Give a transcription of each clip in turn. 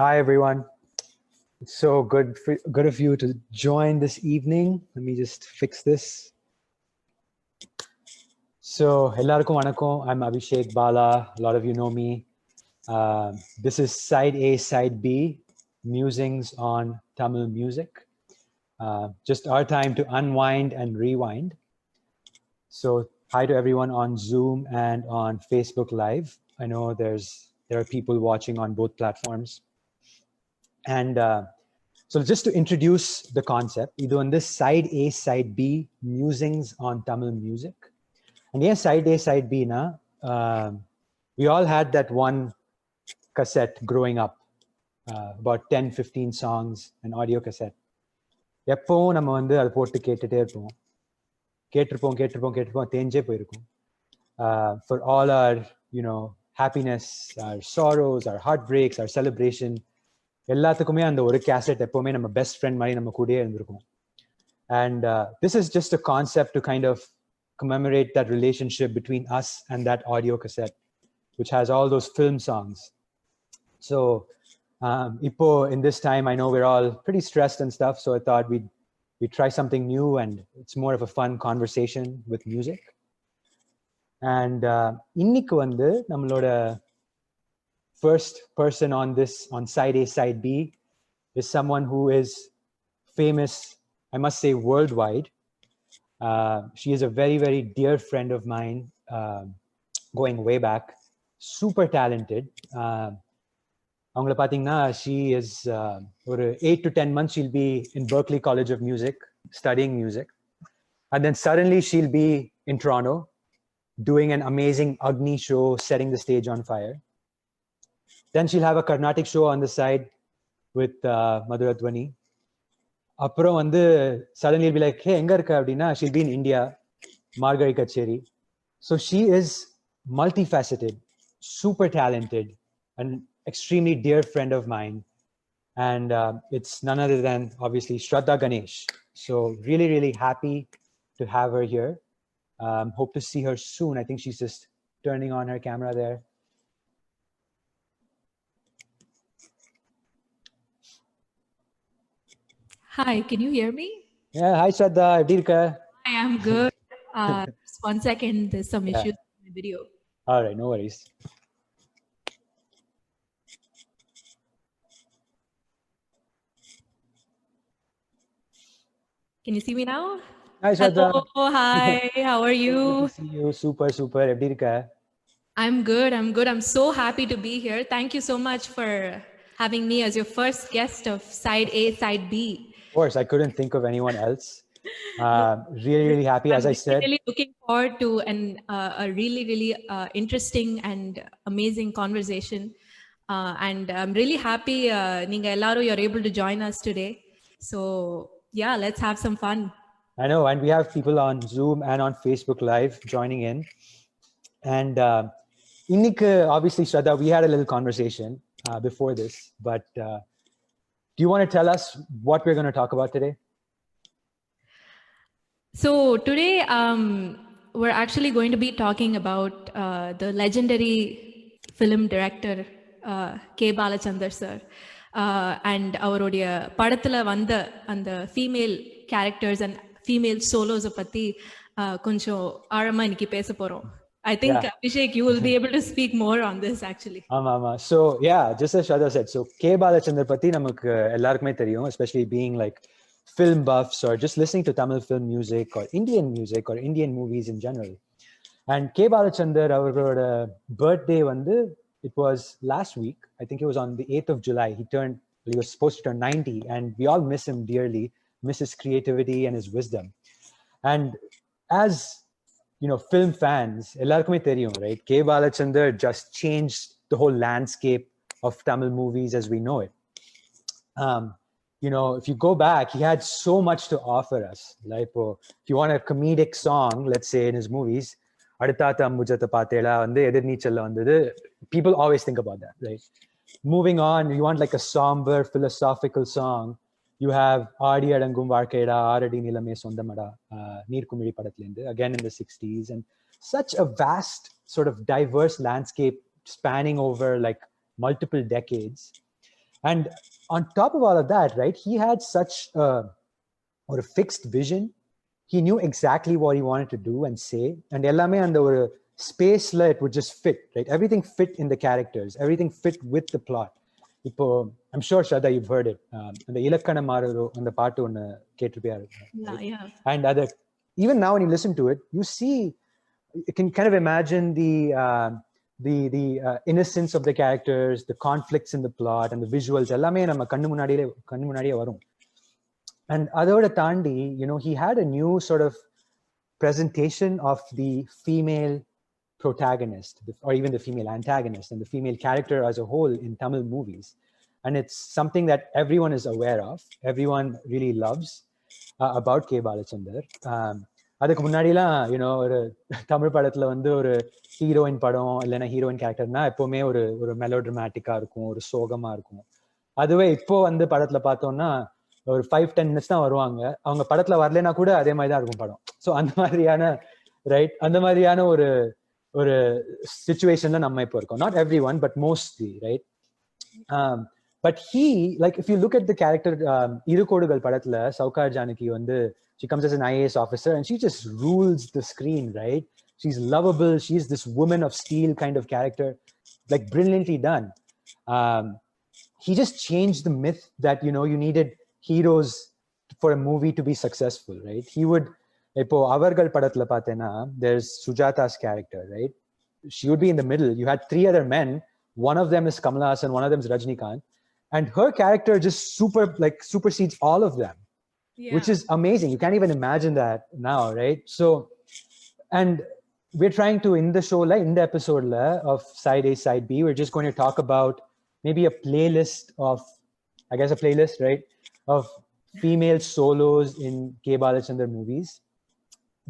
Hi, everyone. It's so good of you to join this evening. Let me just fix this. So, hellarkum vanakkam. I'm Abishek Bala. A lot of you know me. This is Side A, Side B, musings on Tamil music. Just our time to unwind and rewind. So, hi to everyone on Zoom and on Facebook Live. I know there are people watching on both platforms. And so just to introduce the concept, either on this Side A, Side B, musings on Tamil music. And yes, Side A, Side B, we all had that one cassette growing up, about 10, 15 songs, an audio cassette. எப்பவும் நம்ம வந்து அதை போட்டு கேட்டுட்டே இருப்போம் கேட்டிருப்போம் தேஞ்சே போயிருக்கும் for all our happiness, our sorrows, our heartbreaks, our celebration, எல்லாத்துக்குமே அந்த ஒரு கேசட் எப்பவுமே நம்ம பெஸ்ட் ஃப்ரெண்ட் மாதிரி நம்ம கூடயே இருந்திருக்கும். And this is just a concept to kind of commemorate that relationship between us and that audio cassette, which has all those film songs. So Ipo, in this time, I know we're all pretty stressed and stuff, so I thought we'd try something new, and it's more of a fun conversation with music. And இன்னைக்கு வந்து நம்மளோட first person on Side A, Side B is someone who is famous, I must say, worldwide. She is a very, very dear friend of mine, going way back, super talented. அவங்கள பார்த்தீங்கன்னா, she is ஒரு 8 to 10 months she'll be in Berklee College of Music studying music, and then suddenly she'll be in Toronto doing an amazing Agni show, setting the stage on fire. Then she'll have a Carnatic show on the side with Madhuradwani. அப்புறம் வந்து suddenly it'll be like, hey, எங்க இருக்க அப்படின்னா, she'll be in India, Margari Kacheri. So she is multifaceted, super talented, an extremely dear friend of mine. And it's none other than, obviously, Shradha Ganesh. So really, really happy to have her here. Hope to see her soon. I think she's just turning on her camera there. Hi, can you hear me? Yeah, hi Shradha, எப்படி இருக்க? I am good. Just 1 second, there's some issues with my video. All right, no worries. Can you see me now? Hi Shradha. Hello, hi, how are you? Good to see you. Super, எப்படி இருக்க? I'm good. I'm so happy to be here. Thank you so much for having me as your first guest of Side A, Side B. Of course, I couldn't think of anyone else. Really, really happy, as I said. I'm really looking forward to a really, really interesting and amazing conversation. And I'm really happy Ninga Ellaru, you're able to join us today. So yeah, let's have some fun. I know, and we have people on Zoom and on Facebook Live joining in. And இன்னைக்கு, obviously, Shradha, we had a little conversation before this, but do you want to tell us what we're going to talk about today? So today we're actually going to be talking about the legendary film director K. Balachander sir, and அவருடைய படத்துல வந்த அந்த female characters and female solos பத்தி கொஞ்சம் ஆழமா இன்னைக்கு பேச போறோம். I think Abhishek, you will be able to speak more on this actually. ஆமா. So yeah, just as Shradha said, so K. Balachander பத்தி நமக்கு எல்லாருக்குமே தெரியும், especially being like film buffs or just listening to Tamil film music or Indian movies in general. And K. Balachander, அவரோட birthday வந்து, it was last week. I think it was on the 8th of July. He was supposed to turn 90, and we all miss him dearly, miss his creativity and his wisdom. And as film fans, எல்லாருக்குமே தெரியும், right? K. Balachander just changed the whole landscape of Tamil movies as we know it. If you go back, he had so much to offer us. Like, if you want a comedic song, let's say in his movies, Aditata Mujata Patela and Edirneechalla vandadu, people always think about that, right? Moving on, you want like a somber philosophical song, you have Aadi Adangum Varkeda, Aradi Nilame Sondamada, Neer Kumiri Padatlendu, again in the 60s, and such a vast sort of diverse landscape spanning over like multiple decades. And on top of all of that, right, he had such a fixed vision. He knew exactly what he wanted to do and say, and ellame and the spaceல it would just fit, right? Everything fit in the characters, everything fit with the plot. இப்போ I'm sure Shradha you've heard it, அந்த இலக்கண மாறுதோ அந்த பாட்டு ஒன்று கேட்டிருப்பியா? Yeah. And other, even now when you listen to it, you see, you can kind of imagine the innocence of the characters, the conflicts in the plot, and the visuals எல்லாமே நம்ம கண்ணு முன்னாடியே வரும். And அதோட தாண்டி, you know, he had a new sort of presentation of the female protagonist, or even the female antagonist, and the female character as a whole in Tamil movies. And it's something that everyone is aware of, everyone really loves about K. Balachander. அதுக்கு முன்னாடிலாம் you know ஒரு தமிழ் படத்துல வந்து ஒரு heroine படம் இல்லைன்னா heroine கேரக்டர்னா எப்பவுமே ஒரு மெலோட்ரமேட்டிக்கா இருக்கும், ஒரு சோகமா இருக்கும். அதுவே இப்போ வந்து படத்துல பார்த்தோம்னா ஒரு 5-10 மினிட்ஸ் தான் வருவாங்க, அவங்க படத்துல வரலைன்னா கூட அதே மாதிரி தான் இருக்கும் படம். ஸோ அந்த மாதிரியான ரைட், அந்த மாதிரியான ஒரு சிச்சுவேஷன்ல நம்ம இப்போ இருக்கோம். Not every one, but mostly, right? But he, like if you look at the character, இருகோடுகள் படத்துல சௌகார் ஜானகி வந்து she comes as an IAS officer and she just rules the screen, right? She's lovable, she's this woman of steel kind of character, like brilliantly done. He just changed the myth that, you know, you needed heroes for a movie to be successful, right? He would, ipo avargal padathula pathena, there's Sujata's character, right? She would be in the middle. You had 3 other men, one of them is Kamal Haasan, one of them is Rajnikant, and her character just supersedes all of them. Yeah. Which is amazing. You can't even imagine that now, right? So, and we're trying to, in the show, like in the episode of Side A, Side B, we're just going to talk about maybe a playlist of, I guess a playlist, right, of female solos in K. Balachander movies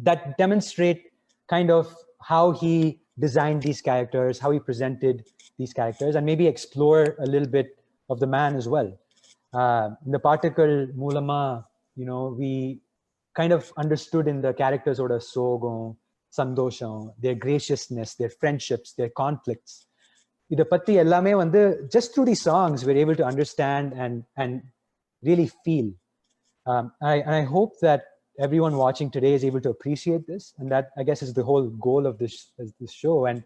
that demonstrate kind of how he designed these characters, how he presented these characters, and maybe explore a little bit of the man as well. In the particle Mulama, you know, we kind of understood in the characters oda sogam, sandosham, their graciousness, their friendships, their conflicts. Ida patti ellame vandu just through these songs we're able to understand and really feel. I hope that everyone watching today is able to appreciate this, and that, I guess, is the whole goal of this show. And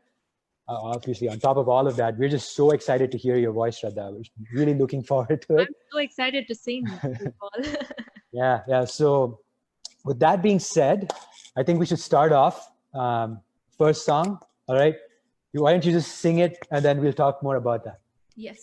obviously, on top of all of that, we're just so excited to hear your voice, Shradha. We're really looking forward to it. I'm so excited to sing, Paul. Yeah. So, with that being said, I think we should start off. First song, all right? Why don't you just sing it, and then we'll talk more about that. Yes.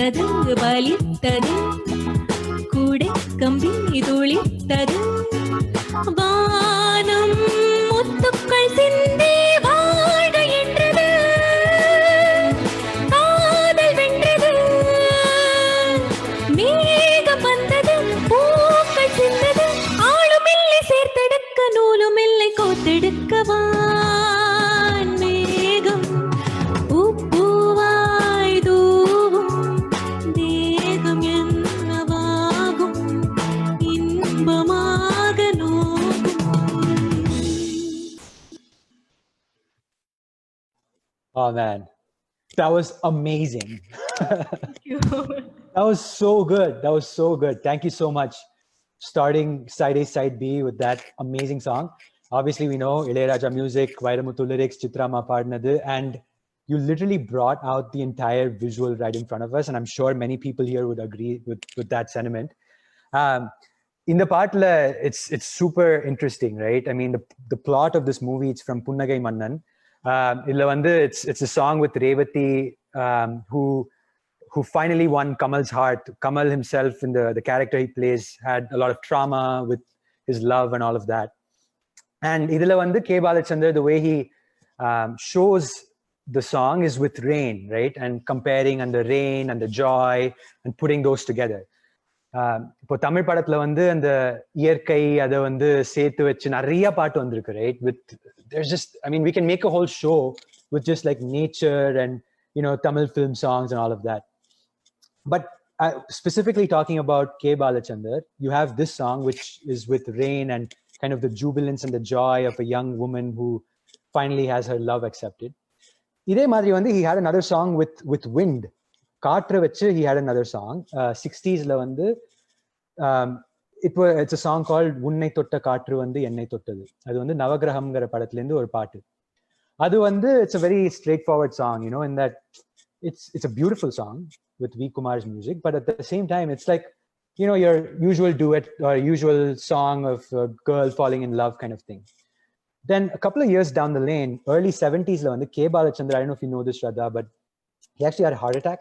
பலித்தது பலித்தது கூடை கம்பி துளித்தது வானம் முத்துக்கள் சிந்தி வாழ என்றது காதல் வென்றது மேகம் வந்தது பூக்கள் சிந்தது ஆளும் இல்லை சேர்த்தெடுக்க நூலும் இல்லை கோத்தெடுக்கவா Oh man, that was amazing. Thank you. That was so good. That was so good. Thank you so much. Starting side A, side B with that amazing song. Obviously, we know Ilayaraja music, Vairamuthu lyrics, Chitrama paadnadu, and you literally brought out the entire visual right in front of us. And I'm sure many people here would agree with that sentiment. In the part, it's super interesting, right? I mean, the plot of this movie, it's from Punnagai Mannan. It's a song with Revati, who finally won Kamal's heart. Kamal himself, in the character he plays, had a lot of trauma with his love and all of that. And idhula vandu K. Balachander, the way he shows the song is with rain, right? And comparing and the rain and the joy and putting those together. இப்போ தமிழ் படத்துல வந்து அந்த இயற்கை அதை வந்து சேர்த்து வச்சு நிறைய பாட்டு வந்திருக்கு, right? With there's just, I mean, we can make a whole show with just like nature and, you know, Tamil film songs and all of that. But specifically talking about K. Balachander, you have this song which is with rain and kind of the jubilance and the joy of a young woman who finally has her love accepted. Idhe madri vandu he had another song with wind. Kaatra vechu he had another song. 60s la vandu it's a song called Unnai Totta Kaatru Vandu Ennai Tottadu. Adu vandu Navagrahamngara padathila irundhu oru paattu. Adu vandu it's a very straightforward song, you know, in that it's a beautiful song with V. Kumar's music, but at the same time it's like, you know, your usual duet or usual song of a girl falling in love kind of thing. Then a couple of years down the lane, early 70s la vandu K. Balachander, I don't know if you know this, Shradha, but he actually had a heart attack.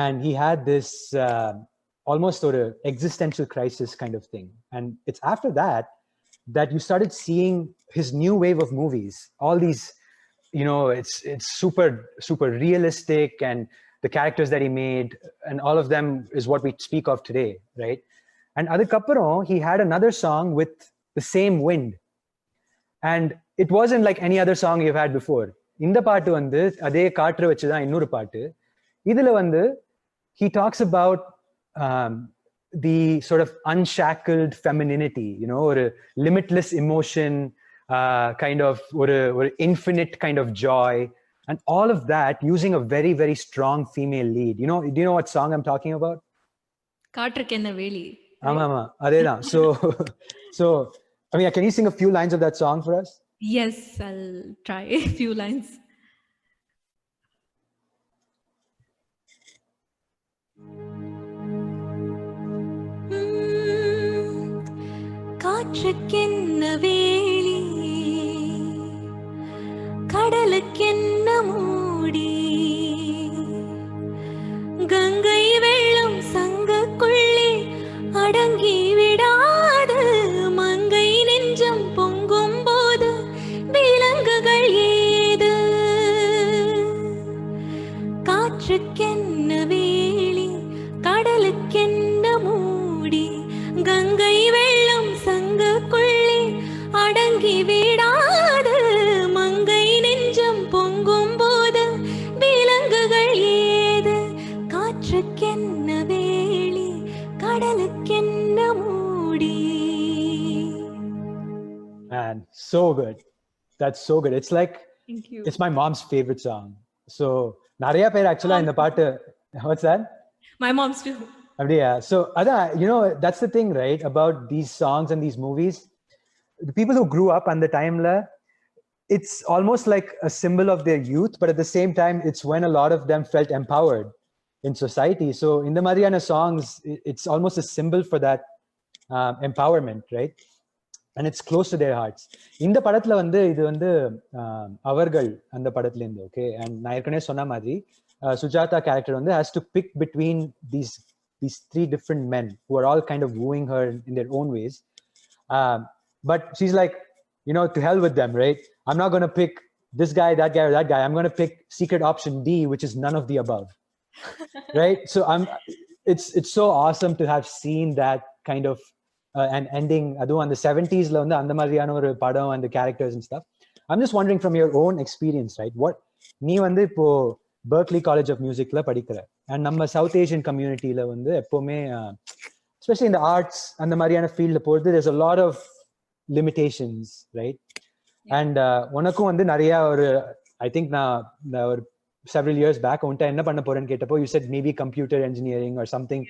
And he had this almost sort of existential crisis kind of thing. And it's after that you started seeing his new wave of movies. All these, you know, it's super realistic, and the characters that he made, and all of them is what we speak of today, right? And adukappuram he had another song with the same wind. And it wasn't like any other song you've had before. Inda paattu vandu adhe kaatru vechu dhaan innoru paattu. Idhula vandu he talks about the sort of unshackled femininity, you know, or a limitless emotion, kind of or infinite kind of joy, and all of that using a very, very strong female lead. You know, do you know what song I'm talking about? Kaatrukenna veli. Ama adeda. So I mean, can you sing a few lines of that song for us? Yes, I'll try a few lines. Kaatrukkenna வேலி கடலுக்கென்ன மூடி கங்கை வெள்ளம் சங்கக்குள்ளே அடங்கி விடாது மங்கை நெஞ்சம் பொங்கும் போது விலங்குகள் ஏது காற்றுக்கென்ன வேலி கடலுக்கென்ன மூடி கங்கை வெள்ளம் சங்கக்குள்ளே அடங்கி விடாது மங்கை நெஞ்சம் பொங்கும் போது விலங்குகள் ஏது காற்றுக்கென்ன வேலி கடலுக்கென்ன மூடி. Man, so good. That's so good. It's like, Thank you. It's my mom's favorite song. So nariya per actually in the paattu, what's that? My mom's too. Yeah. So Ada, you know, that's the thing, right, about these songs and these movies. The people who grew up on the time, it's almost like a symbol of their youth, but at the same time, it's when a lot of them felt empowered in society. So in the Mariana songs, it's almost a symbol for that empowerment, right? And it's close to their hearts. இந்த படத்துல வந்து இது வந்து அவர்கள் அந்த படத்துல இருந்து, okay? And நான் ஏற்கனவே சொன்ன மாதிரி Sujata character has to pick between these three different men who are all kind of wooing her in their own ways. But she's like, to hell with them, right? I'm not going to pick this guy, that guy, or that guy. I'm going to pick secret option D, which is none of the above. Right? So it's so awesome to have seen that kind of an ending. Adhu on the 70s la and madriyana oru padam and the characters and stuff. I'm just wondering from your own experience, right? What nee ipo Berklee College of Music la padikra, and நம்ம South Asian community la எப்பவுமே especially in the arts and the Mariana field there's a lot of limitations, right? And உனக்கும் நிறைய ஒரு I think நான் several years back உன்ட்ட என்ன பண்ண போறேன்னு கேட்டப்போ you said maybe computer engineering or something.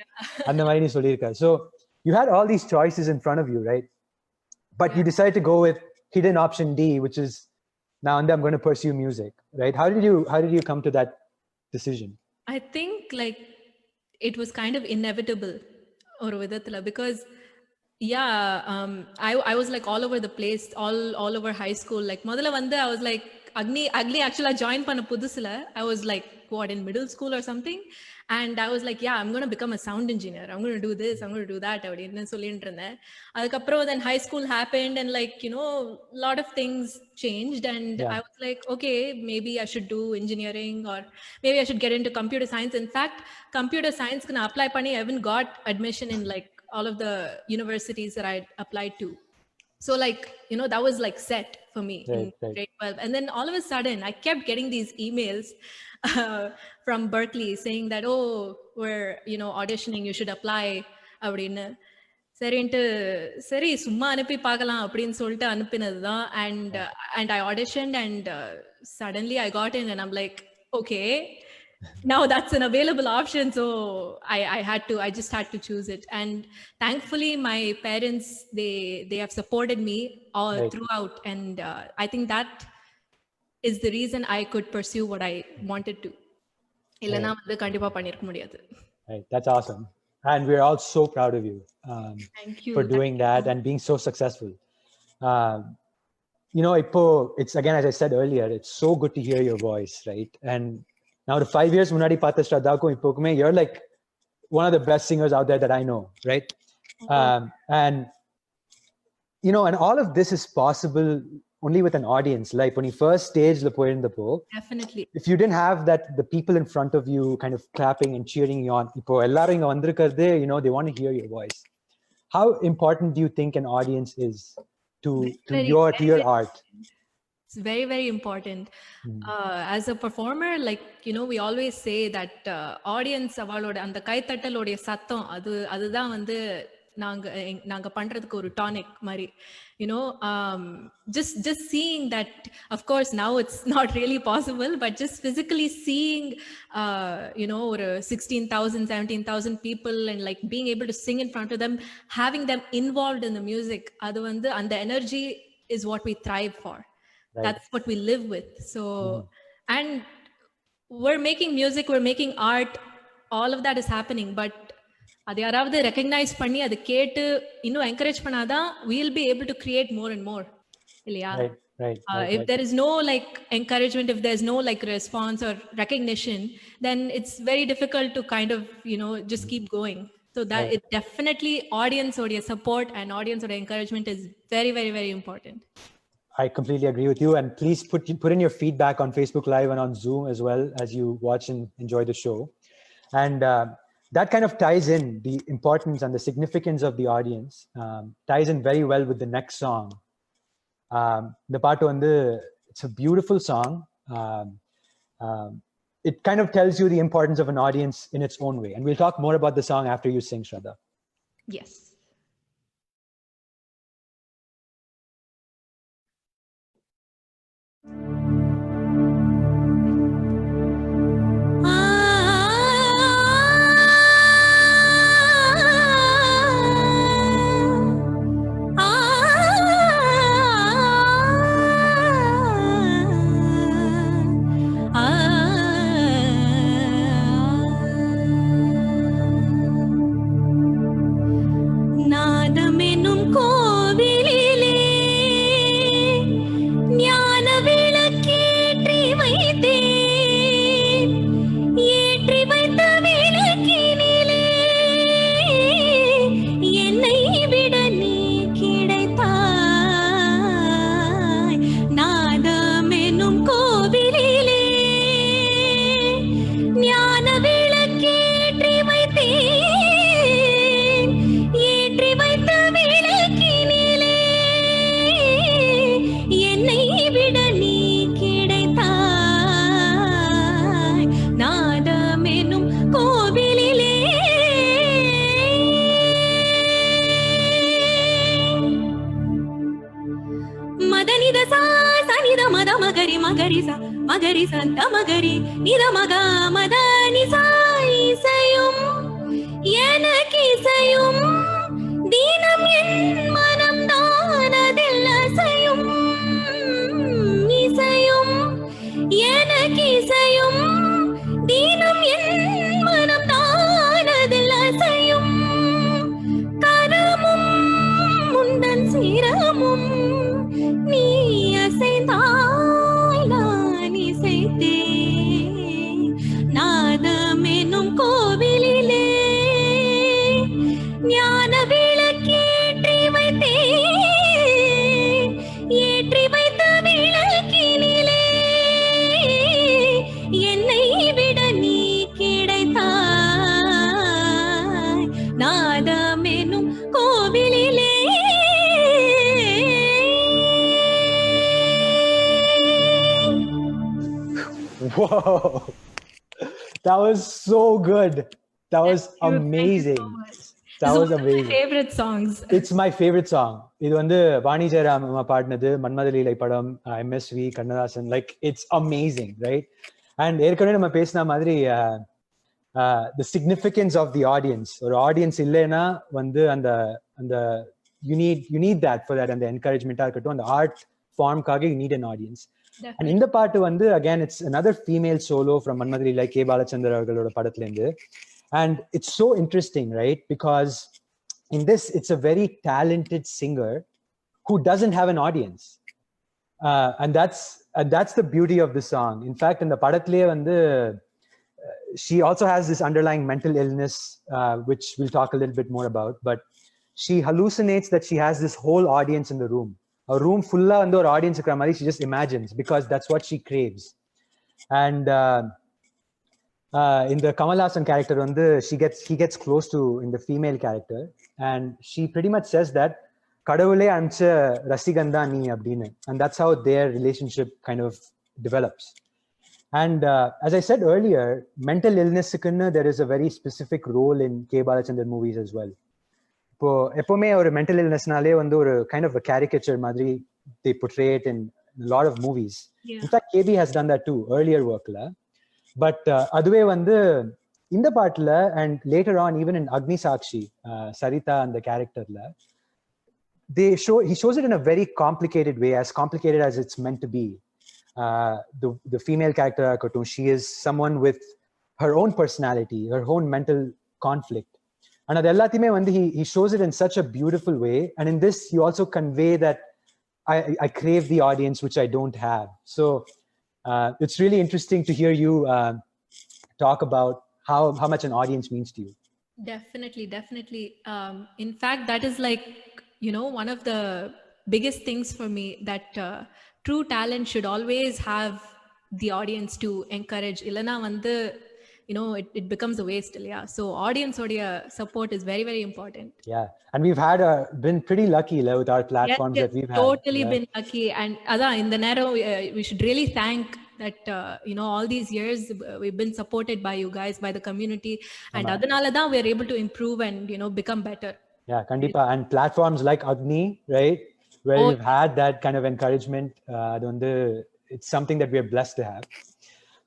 அந்த மாதிரி நீ சொல்லியிருக்க. So you had all these choices in front of you, right? But you decided to go with hidden option D, which is now and then I'm going to pursue music, right? How did you come to that decision? I think like it was kind of inevitable or vidathila, because I was like all over the place, all over high school. Like modala I was like Agni actually join panna pudusila. I was like what, in middle school or something, and I was like, I'm going to become a sound engineer, I'm going to do this, I'm going to do that அப்படினு சொல்லிட்டு இருந்தேன். அதுக்கப்புறம் then high school happened and like a lot of things changed, and I was like, okay, maybe I should do engineering, or maybe I should get into computer science. In fact, computer science ku na apply panni I even got admission in like all of the universities that I applied to. So like, that was like set for me in grade 12. And then all of a sudden, I kept getting these emails from Berklee saying that, oh, we're, auditioning, you should apply. அப்படின்னு சரின்ட்டு சரி சும்மா அனுப்பி பார்க்கலாம் அப்படின்னு சொல்லிட்டு அனுப்பினது தான். And I auditioned, and suddenly I got in, and I'm like, okay, now that's an available option, so I just had to choose it. And thankfully my parents, they have supported me all throughout, and I think that is the reason I could pursue what I wanted to. Illana vandu kandipa pannirukka mudiyadhu. Right, that's awesome, and we're all so proud of you. Thank you for doing that and being so successful. It's again, as I said earlier, it's so good to hear your voice, right? And now the 5 years munadi paatha Shradhakum ipokume, you're like one of the best singers out there that I know, right? And and all of this is possible only with an audience. Like when you first stage la poirindappo, definitely, if you didn't have that, the people in front of you kind of clapping and cheering you on, ipo ellarum inga vandirukradhe, they want to hear your voice. How important do you think an audience is to your art? It's very, very important. As a performer, like, we always say that audience avaloda and the kaittattalode satham adudhaan naanga pandradhukku oru tonic mari. Just seeing that, of course now it's not really possible, but just physically seeing or 16,000 17,000 people, and like being able to sing in front of them, having them involved in the music, adu and the energy is what we thrive for. Right. That's what we live with. So and we're making music, we're making art, all of that is happening, but அது யாராவது recognise பண்ணி அது கேட்டு இன்னும் encourage பண்ணாதான் we'll be able to create more and more. இல்லையா? Right. If there is no like encouragement, if there's no like response or recognition, then it's very difficult to kind of just keep going. So that it definitely audience oda support and audience oda encouragement is very, very, very important. I completely agree with you, and please put in your feedback on Facebook Live and on Zoom as well as you watch and enjoy the show. And that kind of ties in the importance and the significance of the audience, ties in very well with the next song. The part it's a beautiful song. It kind of tells you the importance of an audience in its own way, and we'll talk more about the song after you sing, Shradha. Yes. மகரி மகரி ச மகரி சந்த மகரி நித மக மத நிசா இசையும் எனக்கு இசையும் தீனம் என் மனம் தானதில் அசையும் இசையும் எனக்கு இசையும் தீனம் என் மனம் தானதில் அசையும் கரமும் முந்தன் சிரமும் நீ அசைந்தாய் நான் இசைத்தேன் நாதமெனும் கோவிலிலே ஞான விளக்கேற்றி வைத்தேன் ஏற்றி வைத்த விளக்கினிலே என்னை விட நீ கிடைத்தாய் நாதமெனும் கோவிலிலே. Whoa, that was so good. That was amazing. That was amazing. Favorite songs. It's my favorite song. இது வந்து வாணி ஜெயராம் பாடினது, மன்மதலீலை படம், MSV Kannadasan. Like it's amazing, right? And ஏற்கனவே நம்ம பேசின மாதிரி the significance of the audience. ஒரு audience இல்லைன்னா வந்து அந்த அந்த you need that for that, and the encouragement இருக்கட்டும், அந்த art formக்காக you need an audience. And இந்த பாட்டு வந்து again it's another female solo from Manmadha Leelai K Balachander அவர்களோட படத்துல இருந்து. And it's so interesting, right? Because in this, it's a very talented singer who doesn't have an audience. And that's the beauty of the song. In fact, in the padathile vandu, she also has this underlying mental illness, which we'll talk a little bit more about. But she hallucinates that she has this whole audience in the room. A room full of an audience, she just imagines, because that's what she craves. And in the Kamal Haasan character, he gets close to in the female character, and she pretty much says that kadavule ancha rasiganda nee abdinu, and that's how their relationship kind of develops. And as I said earlier, mental illness there is a very specific role in K Balachander movies as well. இப்போ எப்பவுமே ஒரு mental இல்னஸ்னாலே வந்து ஒரு kind of caricature மாதிரி they portray it in a lot of movies. In fact, KB has done that too earlier workla. But அதுவே வந்து இந்த பாட்டுல and later on even in Agni Sakshi, Sarita and the characterல he shows it in a very complicated way, as complicated as it's meant to be. The female character, she is someone with her own personality, her own mental conflict. And அது எல்லாத்தையுமே வந்து he shows it in such a beautiful way. And in this, you also convey that I crave the audience, which I don't have. So it's really interesting to hear you talk about how much an audience means to you. Definitely. In fact, that is like, one of the biggest things for me, that true talent should always have the audience to encourage. Illana vandu, it becomes a waste. Yeah. So audience support is very, very important. Yeah. And we've been pretty lucky with our platforms that we've had. Totally been lucky. And in the narrow, we should really thank that, all these years we've been supported by you guys, by the community. And adanala da we are able to improve and, become better. Yeah, kandipa. And platforms like Agni, right? Where we've had that kind of encouragement. It's something that we are blessed to have.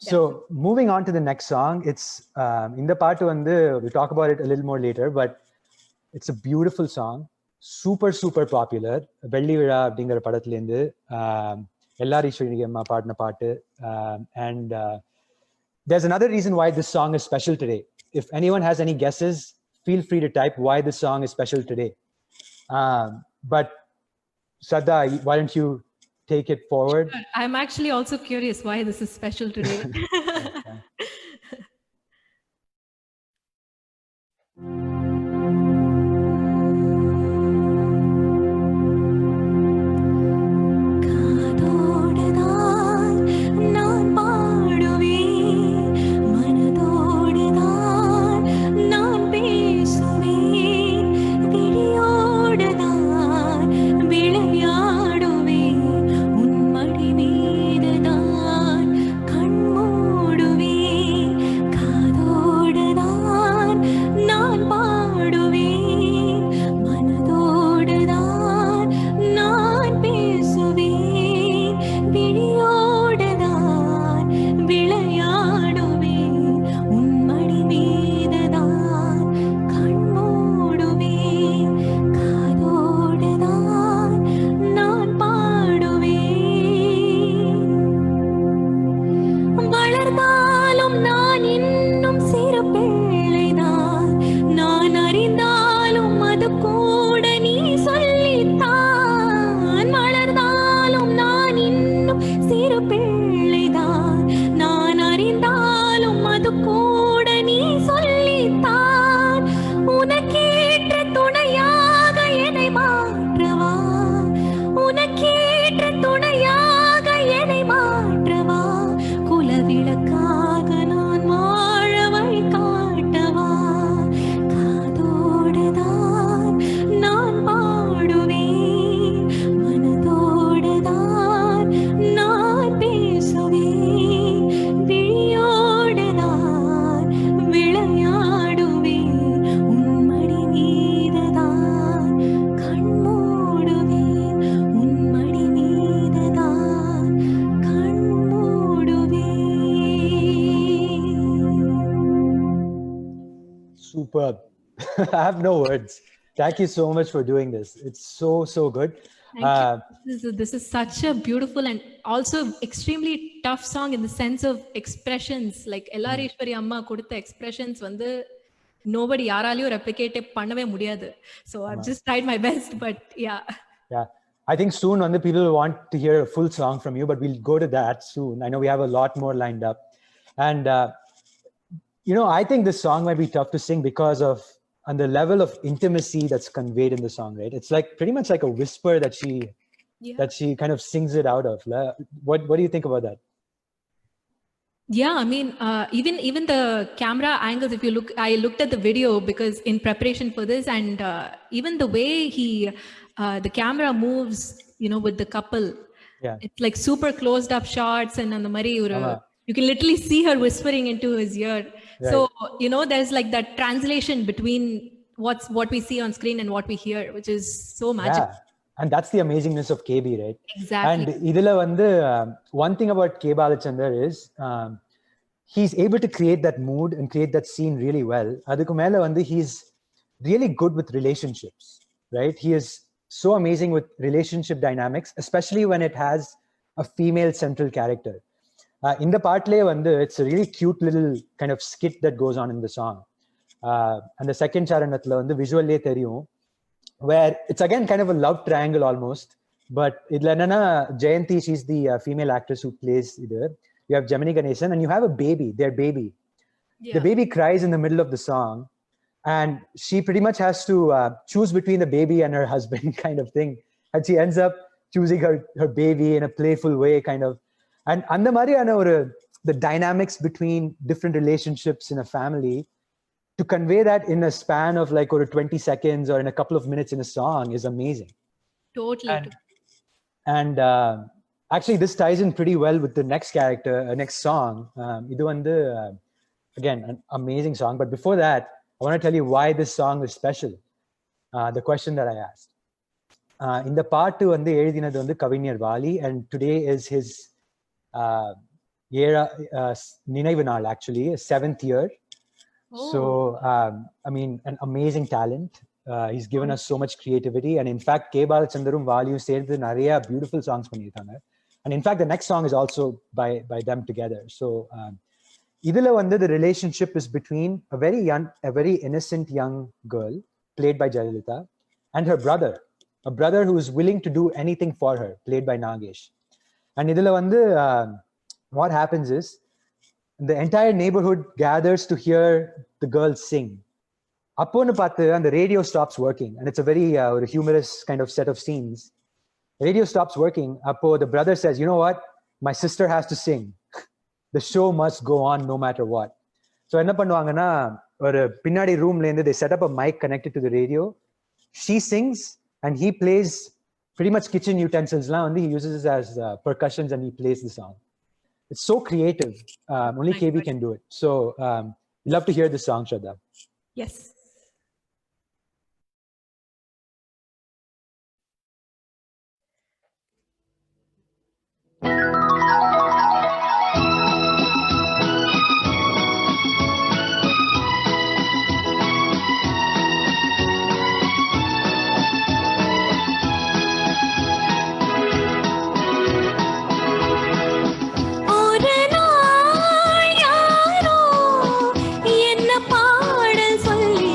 So moving on to the next song, it's in the part we'll talk about it a little more later, but it's a beautiful song, super popular. Velli Vira அப்படிங்கிற படத்துல இருந்து எல்லார் ஈஸ்வரி அம்மா பாடின பாட்டு. And there's another reason why this song is special today. If anyone has any guesses, feel free to type why this song is special today. But Shradha, why don't you take it forward? I'm actually also curious why this is special today. கண்மூடு கூட நீ சொல்லித்தான் வளர்ந்தாலும் நான் இன்னும் சிறு பிள்ளைதான் நான் அறிந்தாலும் அது கூட நீ சொல்லித்தான் உனக்கேற்ற துணையாக என்னை மாற்றவா உனக்கேற்ற துணையாக என்னை மாற்றவா குலவிளக்காக நான் வாழ வழி காட்டவா காதோடுதான் நான் பாடுவேன் மனதோடுதான் நான் பேசுவேன் விழியோடுதான் விளையாடுவேன் உன்மடி மீதுதான் கண் மூடுவேன் உன்மடி மீதுதான் கண் மூடுவேன். Superb. I have no words. Thank you so much for doing this. It's so good. Thank you. This is such a beautiful and also extremely tough song in the sense of expressions. Like Ellarishwari Amma கொடுத்த expressions வந்து nobody யாராலையும் replicate பண்ணவே முடியாது. So I've just tried my best, but yeah. Yeah. I think soon when the people want to hear a full song from you, but we'll go to that soon. I know we have a lot more lined up. And, I think this song might be tough to sing because of on the level of intimacy that's conveyed in the song, right? It's like pretty much like a whisper that she kind of sings it out of. What do you think about that? Yeah, I mean, even the camera angles, if you look, I looked at the video because in preparation for this, and even the way the camera moves, with the couple, it's like super closed up shots, and on the mari, you can literally see her whispering into his ear. Right. So, there's like that translation between what we see on screen and what we hear, which is so magical. Yeah. And that's the amazingness of KB, right? Exactly. And idila vandu one thing about K. Balachander is he's able to create that mood and create that scene really well. Adukku mela vandu he's really good with relationships, right? He is so amazing with relationship dynamics, especially when it has a female central character. In the part lay vandu it's a really cute little kind of skit that goes on in the song. And the second charanathla vandu visual lay theriyum, where it's again kind of a love triangle almost, but idla enna Jayanti, she's the female actress who plays either. You have Shradha Ganesh and you have a baby, their baby. Yeah. The baby cries in the middle of the song and she pretty much has to choose between the baby and her husband kind of thing, and she ends up choosing her baby in a playful way kind of. And அந்த மாதிரியான the dynamics between different relationships in a family, to convey that in a span of like 20 seconds or in a couple of minutes in a song is amazing. Totally. And actually this ties in pretty well with the next character, next song. Idu vandu again an amazing song, but before that I want to tell you why this song is special. The question that I asked. In the part 2 vandu எழுதினது வந்து கவிஞர் Vaali, and today is his நினைவு நாள், actually 7th year. Oh. So I mean, an amazing talent. He's given us so much creativity, and in fact K. Balachanderum Valiyum சேர்ந்து நிறைய beautiful songs பண்ணிருக்காங்க. And in fact the next song is also by them together. So idhula vandu the relationship is between a very innocent young girl played by Jayalalitha and her brother, a brother who is willing to do anything for her, played by Nagesh. And idhula vandu what happens is the entire neighborhood gathers to hear the girl sing. Apponu paathu and the radio stops working, and it's a very humorous kind of set of scenes. The radio stops working. Appo the brother says, "You know what? My sister has to sing. The show must go on no matter what." So enna pannuvaanga or pinnadi room la they set up a mic connected to the radio. She sings and he plays pretty much kitchen utensils la he uses as percussions, and he plays the song. It's so creative. Only KB can do it. So love to hear this song, Shradha. Yes. என்ன பாடல் சொல்லி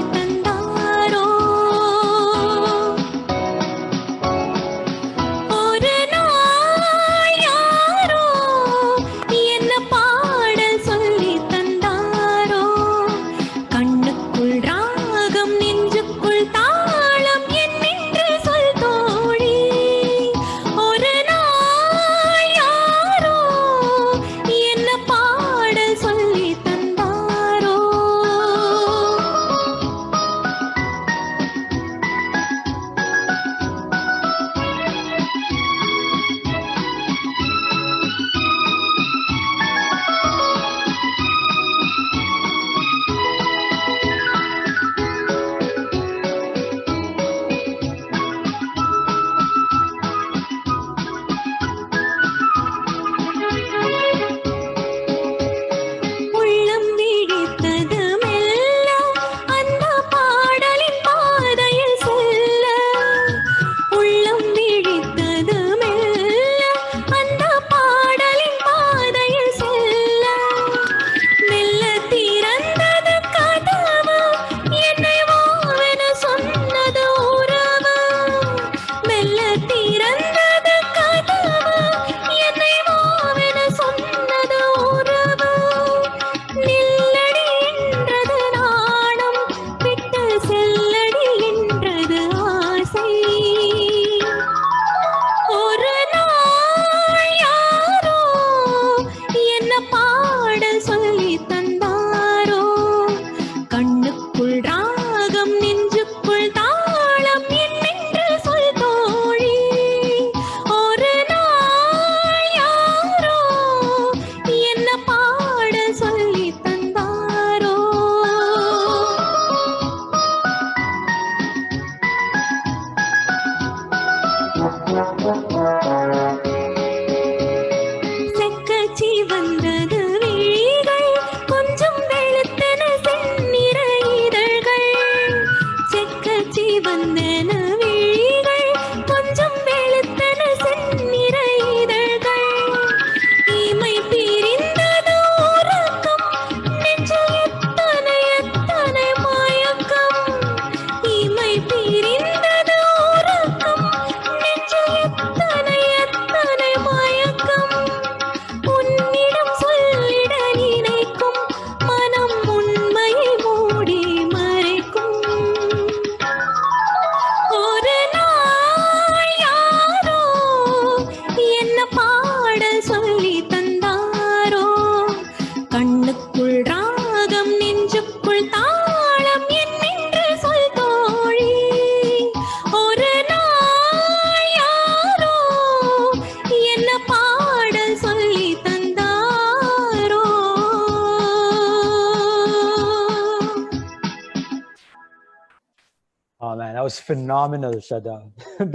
was phenomenal, Shradha.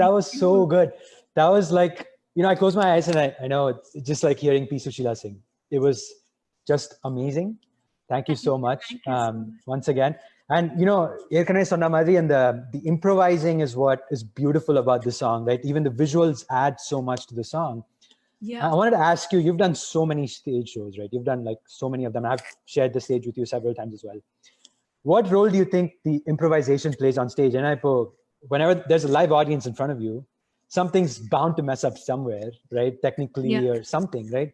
That was so good. That was like, I close my eyes and I know it's just like hearing P. Sushila sing. It was just amazing. Thank you so much once again. And, ஏற்கனவே சொன்ன மாதிரி, and the improvising is what is beautiful about the song, right? Even the visuals add so much to the song. Yeah. I wanted to ask you, you've done so many stage shows, right? You've done like so many of them. I've shared the stage with you several times as well. What role do you think the improvisation plays on stage? And whenever there's a live audience in front of you, something's bound to mess up somewhere, right? Technically or something, right?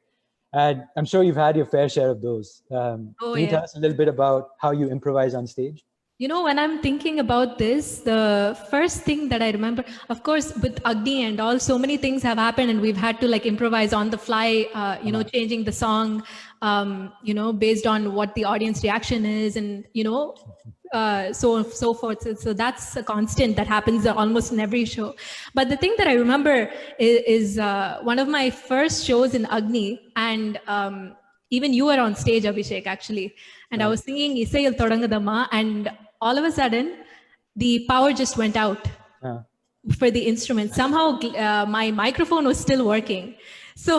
And I'm sure you've had your fair share of those. Can you tell us a little bit about how you improvise on stage? When I'm thinking about this, the first thing that I remember, of course, with Agni and all, so many things have happened and we've had to like improvise on the fly, changing the song, based on what the audience reaction is and, so forth. So that's a constant that happens almost in every show. But the thing that I remember is one of my first shows in Agni, and even you were on stage, Abhishek, actually. And I was singing Isayil Thodangadamma, and all of a sudden, the power just went out for the instrument. Somehow, my microphone was still working. So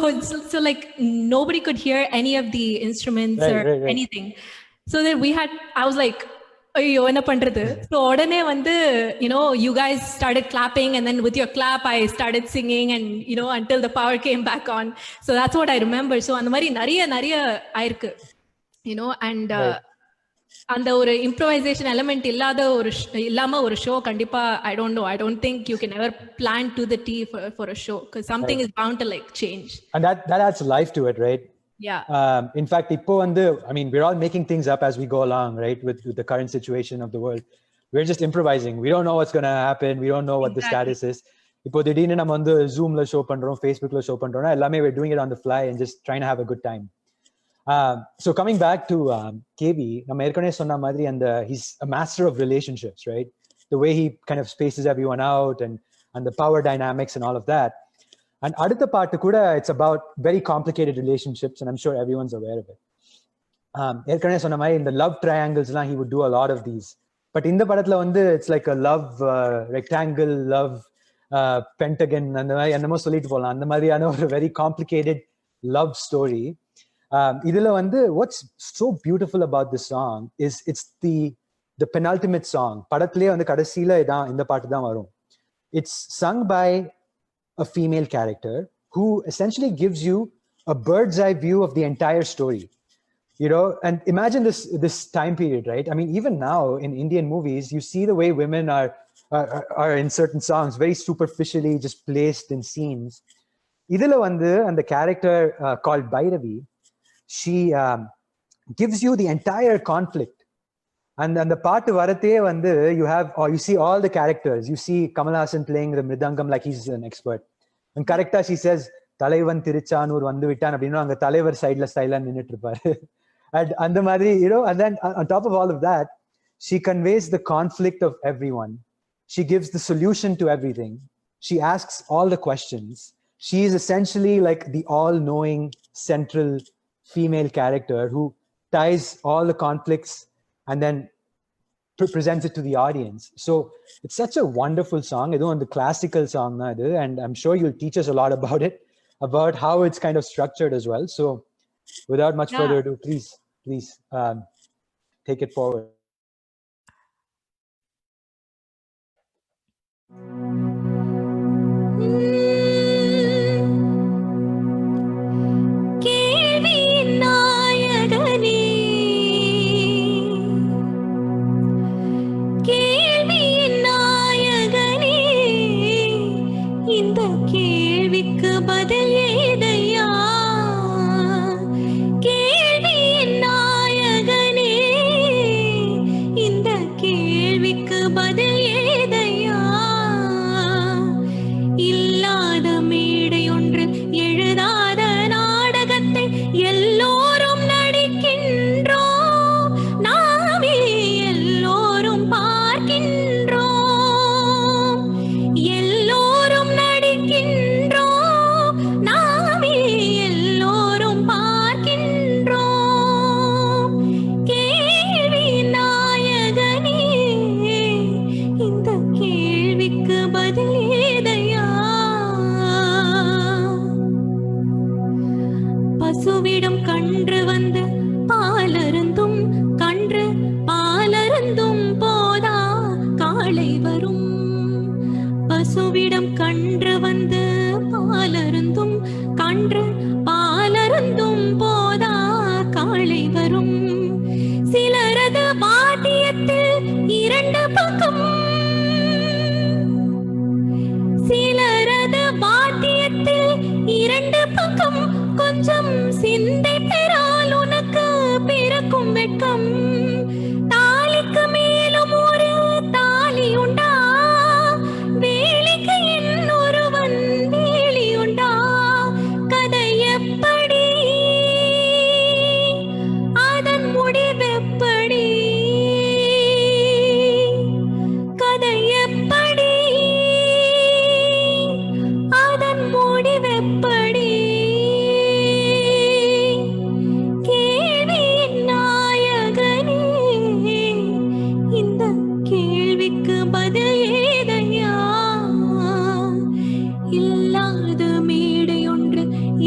like nobody could hear any of the instruments or anything. So then I was like, ஐயோ என்ன பண்றது? So உடனே வந்து you guys started clapping, and then with your clap I started singing, and until the power came back on. So that's what I remember. So அந்த மாதிரி நிறைய ஆயிருக்கு, and அந்த ஒரு இம்ப்ரோவைசேஷன் எலிமெண்ட் இல்லாம ஒரு ஷோ கண்டிப்பா I don't think you can ever plan to the T for a show, because something is bound to like change, and that adds life to it, right? Yeah. In fact, we're all making things up as we go along, right? With the current situation of the world, we're just improvising. We don't know what's going to happen. We don't know what the status is. இப்போ திடீர்னு நம்ம வந்து Zoomல show பண்றோம், Facebookல show பண்றோம்னா எல்லாமே we're doing it on the fly and just trying to have a good time. So coming back to KB, நம்ம ஏற்கனவே சொன்ன மாதிரி, and he's a master of relationships, right? The way he kind of spaces everyone out and the power dynamics and all of that. And அடுத்த பாட்டு கூட, it's about very complicated relationships, and I'm sure everyone's aware of it. ஏற்கனவே சொன்ன மாதிரி, இந்த love triangles-லாம் he would do a lot of these. But இந்த படத்துல வந்து it's like a love rectangle, love pentagon, அந்த மாதிரி என்னமோ சொல்லிட்டு போகலாம். அந்த மாதிரியான ஒரு very complicated love story. இதுல வந்து what's so beautiful about this song is it's the penultimate song. படத்திலே வந்து கடைசியில இந்த பாட்டு தான் வரும். It's sung by a female character who essentially gives you a bird's eye view of the entire story. And imagine this time period, right? I mean, even now in Indian movies, you see the way women are in certain songs very superficially just placed in scenes. Idhula vandu, and the character called Bhairavi, she gives you the entire conflict. And the பாட்டு வரதே வந்து you see all the characters. You see Kamal Haasan playing the mridangam like he's an expert. And correcta she says, தலைவன் திருச்சானூர் வந்து விட்டான் அப்படின்னா அங்க தலைவர் சைடுல ஸ்டைலா நின்னுட்டு இருப்பாரு. And அந்த மாதிரி, and then on top of all of that, she conveys the conflict of everyone. She gives the solution to everything. She asks all the questions. She is essentially like the all-knowing central female character who ties all the conflicts and then presents it to the audience. So it's such a wonderful song. It's one of the classical song, and I'm sure you'll teach us a lot about it, about how it's kind of structured as well. So without much further ado, please take it forward. பசுவிடம் கன்று வந்து பாலருந்தும் கன்று பாலருந்தும் போதா காளை வரும் சிலரது பாட்டியத்தில் இரண்டு பக்கம் சிலரது பாட்டியத்தில் இரண்டு பக்கம் கொஞ்சம் சிந்தை பெறால் உனக்கு பிறக்கும் வெட்கம் தாலிக்கு மேலும் ஒரு தாலி உண்டா வேலிக்கு இன்னொருவன் வேலி உண்டா கதை எப்படி அதன் முடிவெப்படி கதை எப்படி அதன் முடிவெப்படி கேள்வியின் நாயகனே இந்த கேள்விக்கு பதில் ஏதையா இல்லாத மேடை ஒன்று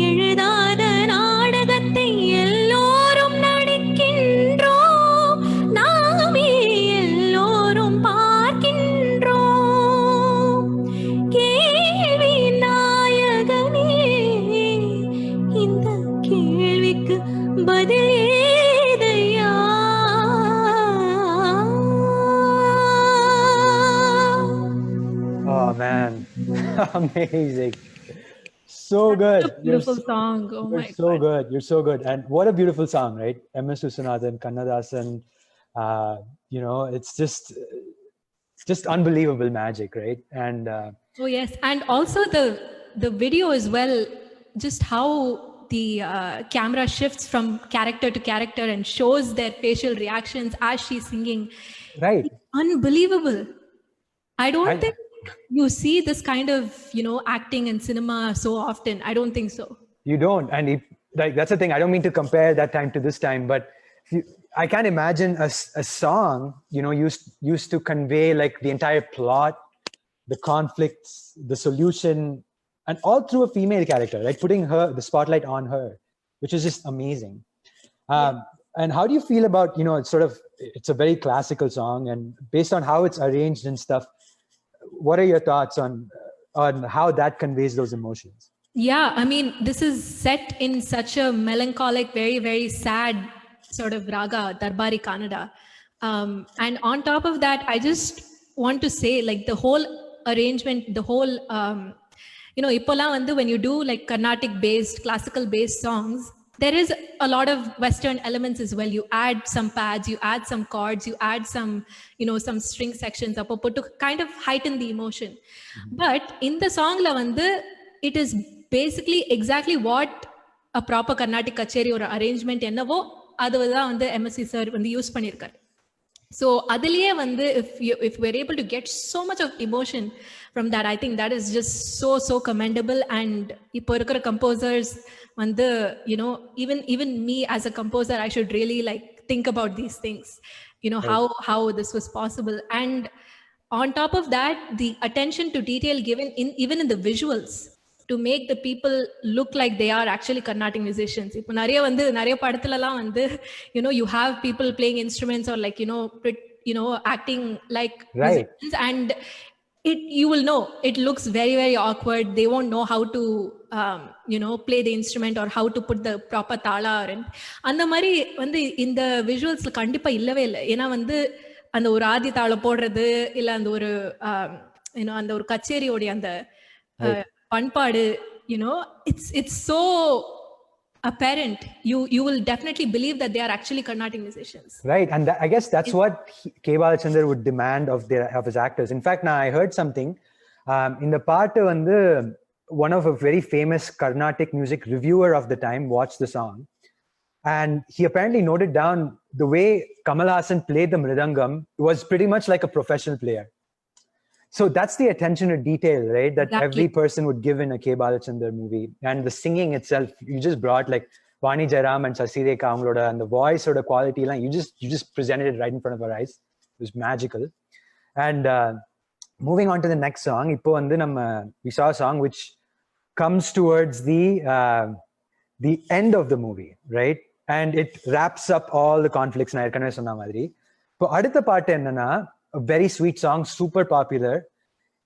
எழுதாத நாடகத்தை எல்லோரும் நடிக்கின்றோம் நாமே எல்லோரும் பார்க்கின்றோம் கேள்வி நாயகனே இந்த கேள்விக்கு பதில் ஏதையா Oh man, amazing. So good. beautiful song. Oh You're my so god. good. You're so good. And what a beautiful song, right? M.S. Viswanathan, Kannadasan, it's just unbelievable magic, right? And Oh yes, and also the video as well, just how the camera shifts from character to character and shows their facial reactions as she's singing. right. Unbelievable. I don't I- think you see this kind of, acting in cinema so often. I don't think so. You don't. And that's the thing. I don't mean to compare that time to this time, but I can't imagine a song, used to convey like the entire plot, the conflicts, the solution, and all through a female character, like putting the spotlight on her, which is just amazing. And how do you feel about, it's a very classical song, and based on how it's arranged and stuff, what are your thoughts on how that conveys those emotions? Yeah, I mean, this is set in such a melancholic, very, very sad sort of raga, Darbari Kannada. And on top of that, I just want to say, like, the whole arrangement, the whole, Ippola vandu, when you do like Carnatic based, classical based songs, there is a lot of Western elements as well. You add some pads, you add some chords, you add some, some string sections up to kind of heighten the emotion. But in the song la vandu, it is basically exactly what a proper Carnatic kacheri or arrangement என்னவோ அதுதான் வந்து MSC sir வந்து use பண்ணிருக்காரு. So அதிலேயே வந்து if we're able to get so much of emotion from that, I think that is just so commendable. And இப்போ இருக்கிற composers வந்து, even me as a composer, I should really like think about these things, how this was possible. And on top of that, the attention to detail given even in the visuals to make the people look like they are actually Carnatic musicians. இப்போ நிறைய படத்துலலாம் வந்து, you have people playing instruments or like, acting like Right. musicians, and you will know it looks very, very awkward. They won't know how to play the instrument or how to put the proper thala. அந்த மாதிரி வந்து இந்த விஷுவல்ஸ்ல கண்டிப்பா இல்லவே இல்லை. ஏன்னா வந்து அந்த ஒரு ஆதி தாளம் போடுறது இல்ல அந்த ஒரு அந்த ஒரு கச்சேரியோடைய அந்த பண்பாடு, it's so apparent. You will definitely believe that they are actually Carnatic musicians. Right. And I guess that's what K. Balachander would demand of his actors. In fact, now I heard something in the part vandu, one of a very famous Carnatic music reviewer of the time watched the song, and he apparently noted down the way Kamal Hassan played the mridangam was pretty much like a professional player. So that's the attention to detail, right? That Exactly. every person would give in a K. Balachander movie. And the singing itself, you just brought like Vani Jairam and Sasirekha Amloda, and the voice or the quality line, you just presented it right in front of our eyes. It was magical. And moving on to the next song, Ipo vandu we saw a song which comes towards the end of the movie, right? And it wraps up all the conflicts. Na erkanave sonna madri. Ipo adutha paattu enna, a very sweet song, super popular.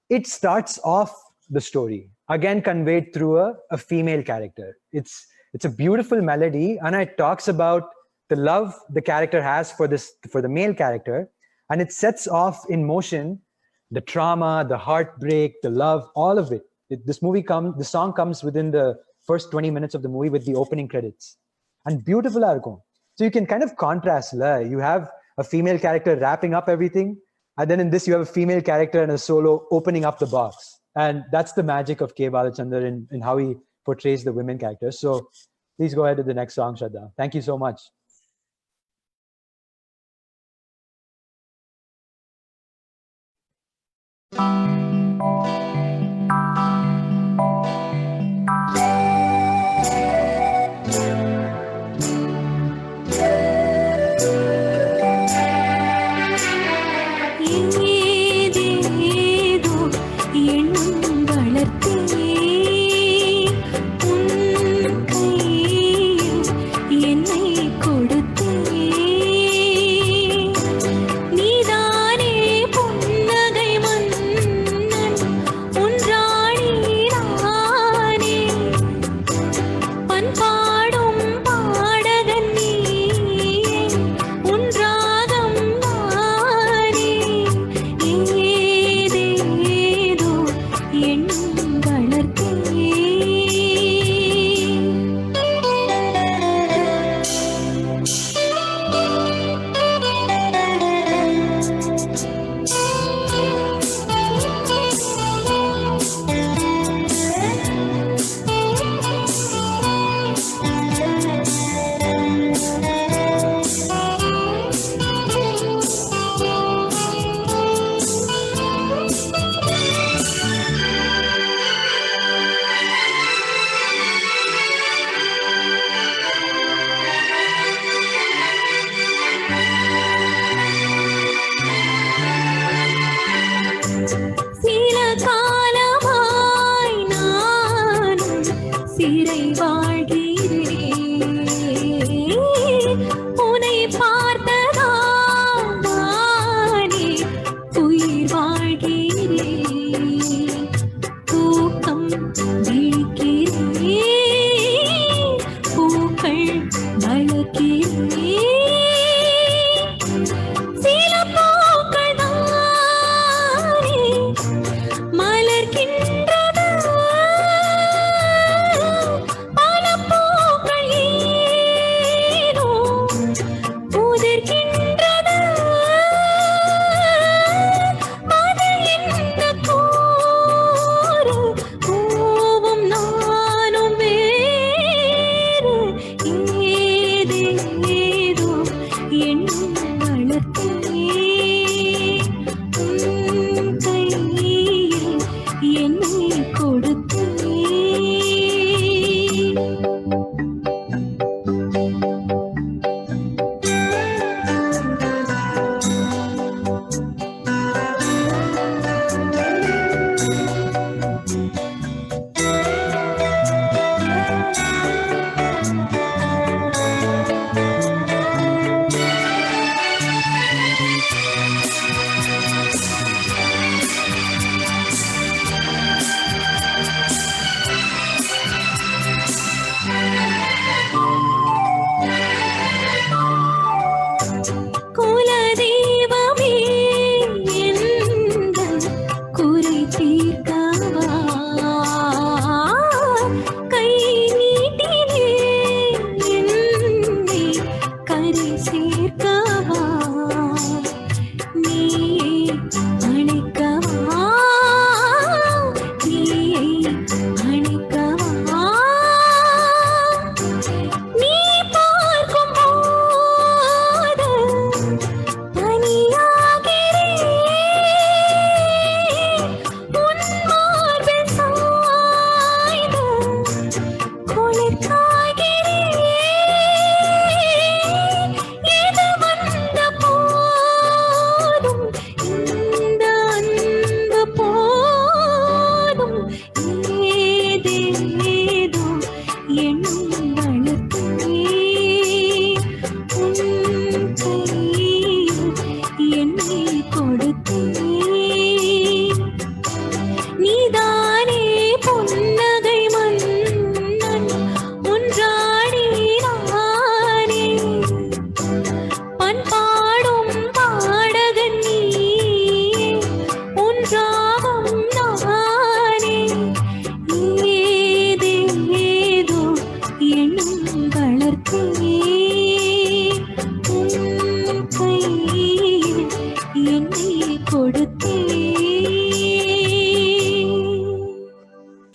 it starts off the story again conveyed through a female character. It's a beautiful melody, and it talks about the love the character has for the male character, and it sets off in motion the trauma, the heartbreak, the love, all of it. The song comes within the first 20 minutes of the movie with the opening credits, and beautiful இருக்கும். So you can kind of contrast. You have a female character wrapping up everything, and then in this, you have a female character and a solo opening up the box. And that's the magic of K. Balachander in how he portrays the women characters. So please go ahead to the next song, Shradha. Thank you so much.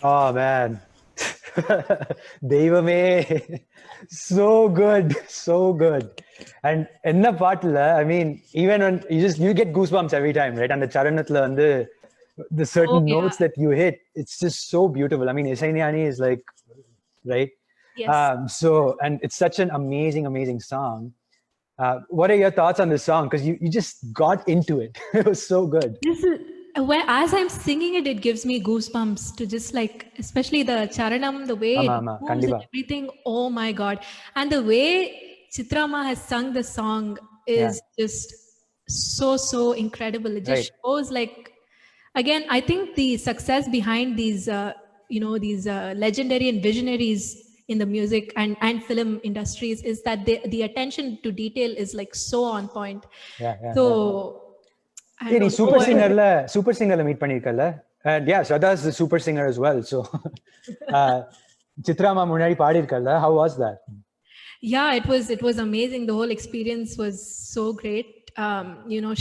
Oh man. தெய்வமே. So good, so good. And என்ன பாட்டுல, I mean, even when you get goosebumps every time, right? And the charanatla and the Oh, certain yeah. notes that you hit, it's just so beautiful. I mean, Isainiani is like, right? Yes. So, and it's such an amazing, amazing song. What are your thoughts on this song? Because you just got into it. It was so good. This is where, as I'm singing it, it gives me goosebumps to just like, especially the charanam, the way ஆமா it ஆமா moves and கண்டிப்பா. everything. Oh my God. And the way Chitrama has sung the song Yeah, is just so incredible. It just right. shows like, again, I think the success behind these, these legendary and visionaries in the music and film industries is that the attention to detail is like so on point. Yeah, yeah, So yeah. I Hey, don't நீ know. Super சிங்கர்ல meet பண்ணிருக்கல? And yeah, Shradha is the super singer as well. So uh, சித்ராமா முன்னாடி பாடி இருக்கல. How was that? Yeah, it was amazing. The whole experience was so great.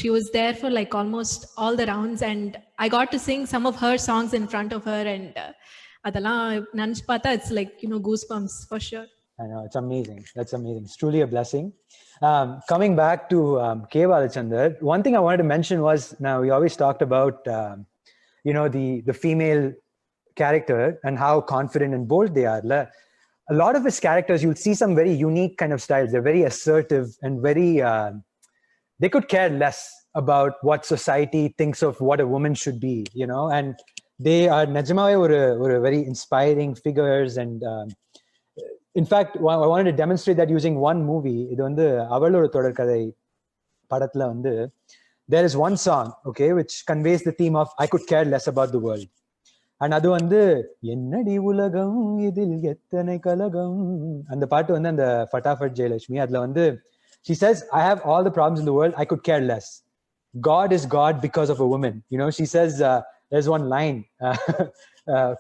She was there for like almost all the rounds, and I got to sing some of her songs in front of her, and அதெல்லாம் நினைச்சு பார்த்தா it's like goosebumps for sure. I know, it's amazing. That's amazing. It's truly a blessing. Coming back to K. Balachander, one thing I wanted to mention was, now we always talked about, the female character and how confident and bold they are. A lot of his characters, you'll see some very unique kind of styles. They're very assertive and very, they could care less about what society thinks of what a woman should be, and they are Najamawe or very inspiring figures. And in fact, I wanted to demonstrate that using one movie. இது வந்து அவளோட தொடர்கதை படத்துல வந்து there is one song, okay, which conveys the theme of I could care less about the world. And அது வந்து என்னடி உலகம் இதில் எத்தனை கலகம், அந்த பாட்டு வந்து அந்த ஃபட்டாஃபட் ஜெயலட்சுமி அதுல வந்து she says, I have all the problems in the world, I could care less. God is God because of a woman. She says, there's one line,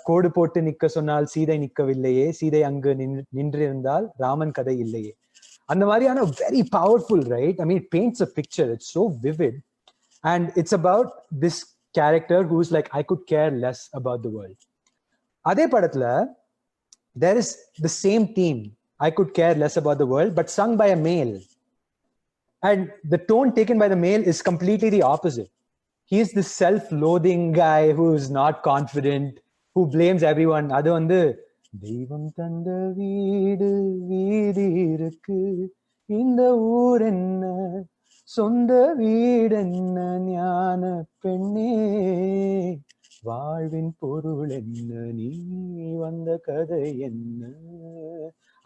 கோடு போட்டு நிக்க சொன்னால் சீதை நிக்கவில்லையே, சீதை அங்கு நின்றிருந்தால் ராமன் கதை இல்லையே. அந்த மாதிரியான very powerful, right? I mean, it paints a picture. It's so vivid. And it's about this character who's like, I could care less about the world. அதே படத்துல there is the same theme, I could care less about the world, but sung by a male. And the tone taken by the male is completely the opposite. He's this self-loathing guy who's not confident, who blames everyone. அது வந்து தெய்வம் தந்த வீடு வீதி இருக்கு, இந்த ஊர் என்ன சொந்த வீடென்ன, ஞான பெண்ணே வாழ்வின் பொருள் என்ன, நீ வந்த கதை என்ன,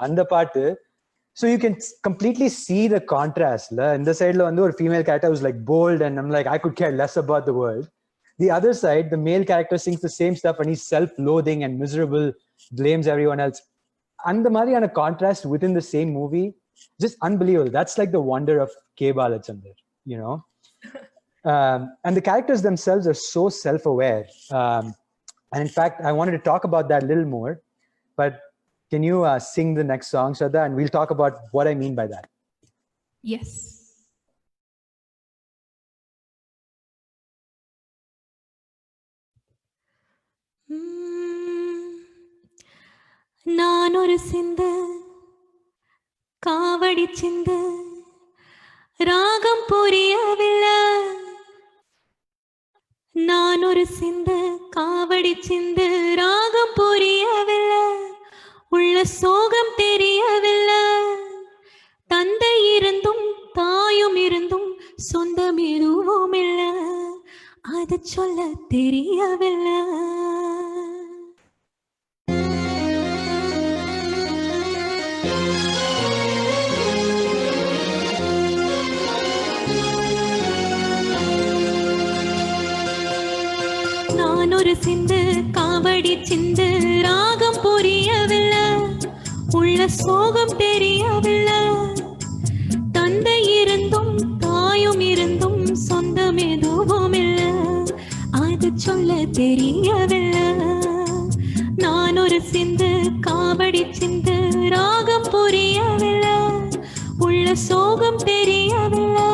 அந்த பாட்டு. So you can completely see the contrast. In the side, a female character who's like bold, and I'm like, I could care less about the world. The other side, the male character sings the same stuff, and he's self-loathing and miserable, blames everyone else. And the Mariana contrast within the same movie, just unbelievable. That's like the wonder of K. Balachander, and the characters themselves are so self-aware. And in fact, I wanted to talk about that a little more, but can you sing the next song, Shradha, and we'll talk about what I mean by that. Yes. நான் ஒரு சிந்து காவடி சிந்து ராகம் புரியவில்லை, நான் ஒரு சிந்து காவடி சிந்து ராகம் புரியவில்லை, உள்ள சோகம் தெரியவில்லை, தந்தை இருந்தும் தாயும் இருந்தும் சொந்தம் எதுவும் இல்லை, அது சொல்ல தெரியவில்லை. நான் ஒரு சிந்து காவடி சிந்து ராகம் புரியவில்லை, உள்ள சோகம் தெரியவில்லை, தந்தை இருந்தும் தாயும் இருந்தும் சொந்தம் எதுவும் இல்லை, அது சொல்ல தெரியவில்லை. நான் ஒரு சிந்து காவடி சிந்து ராகம் புரியவில்லை, உள்ள சோகம் தெரியவில்லை.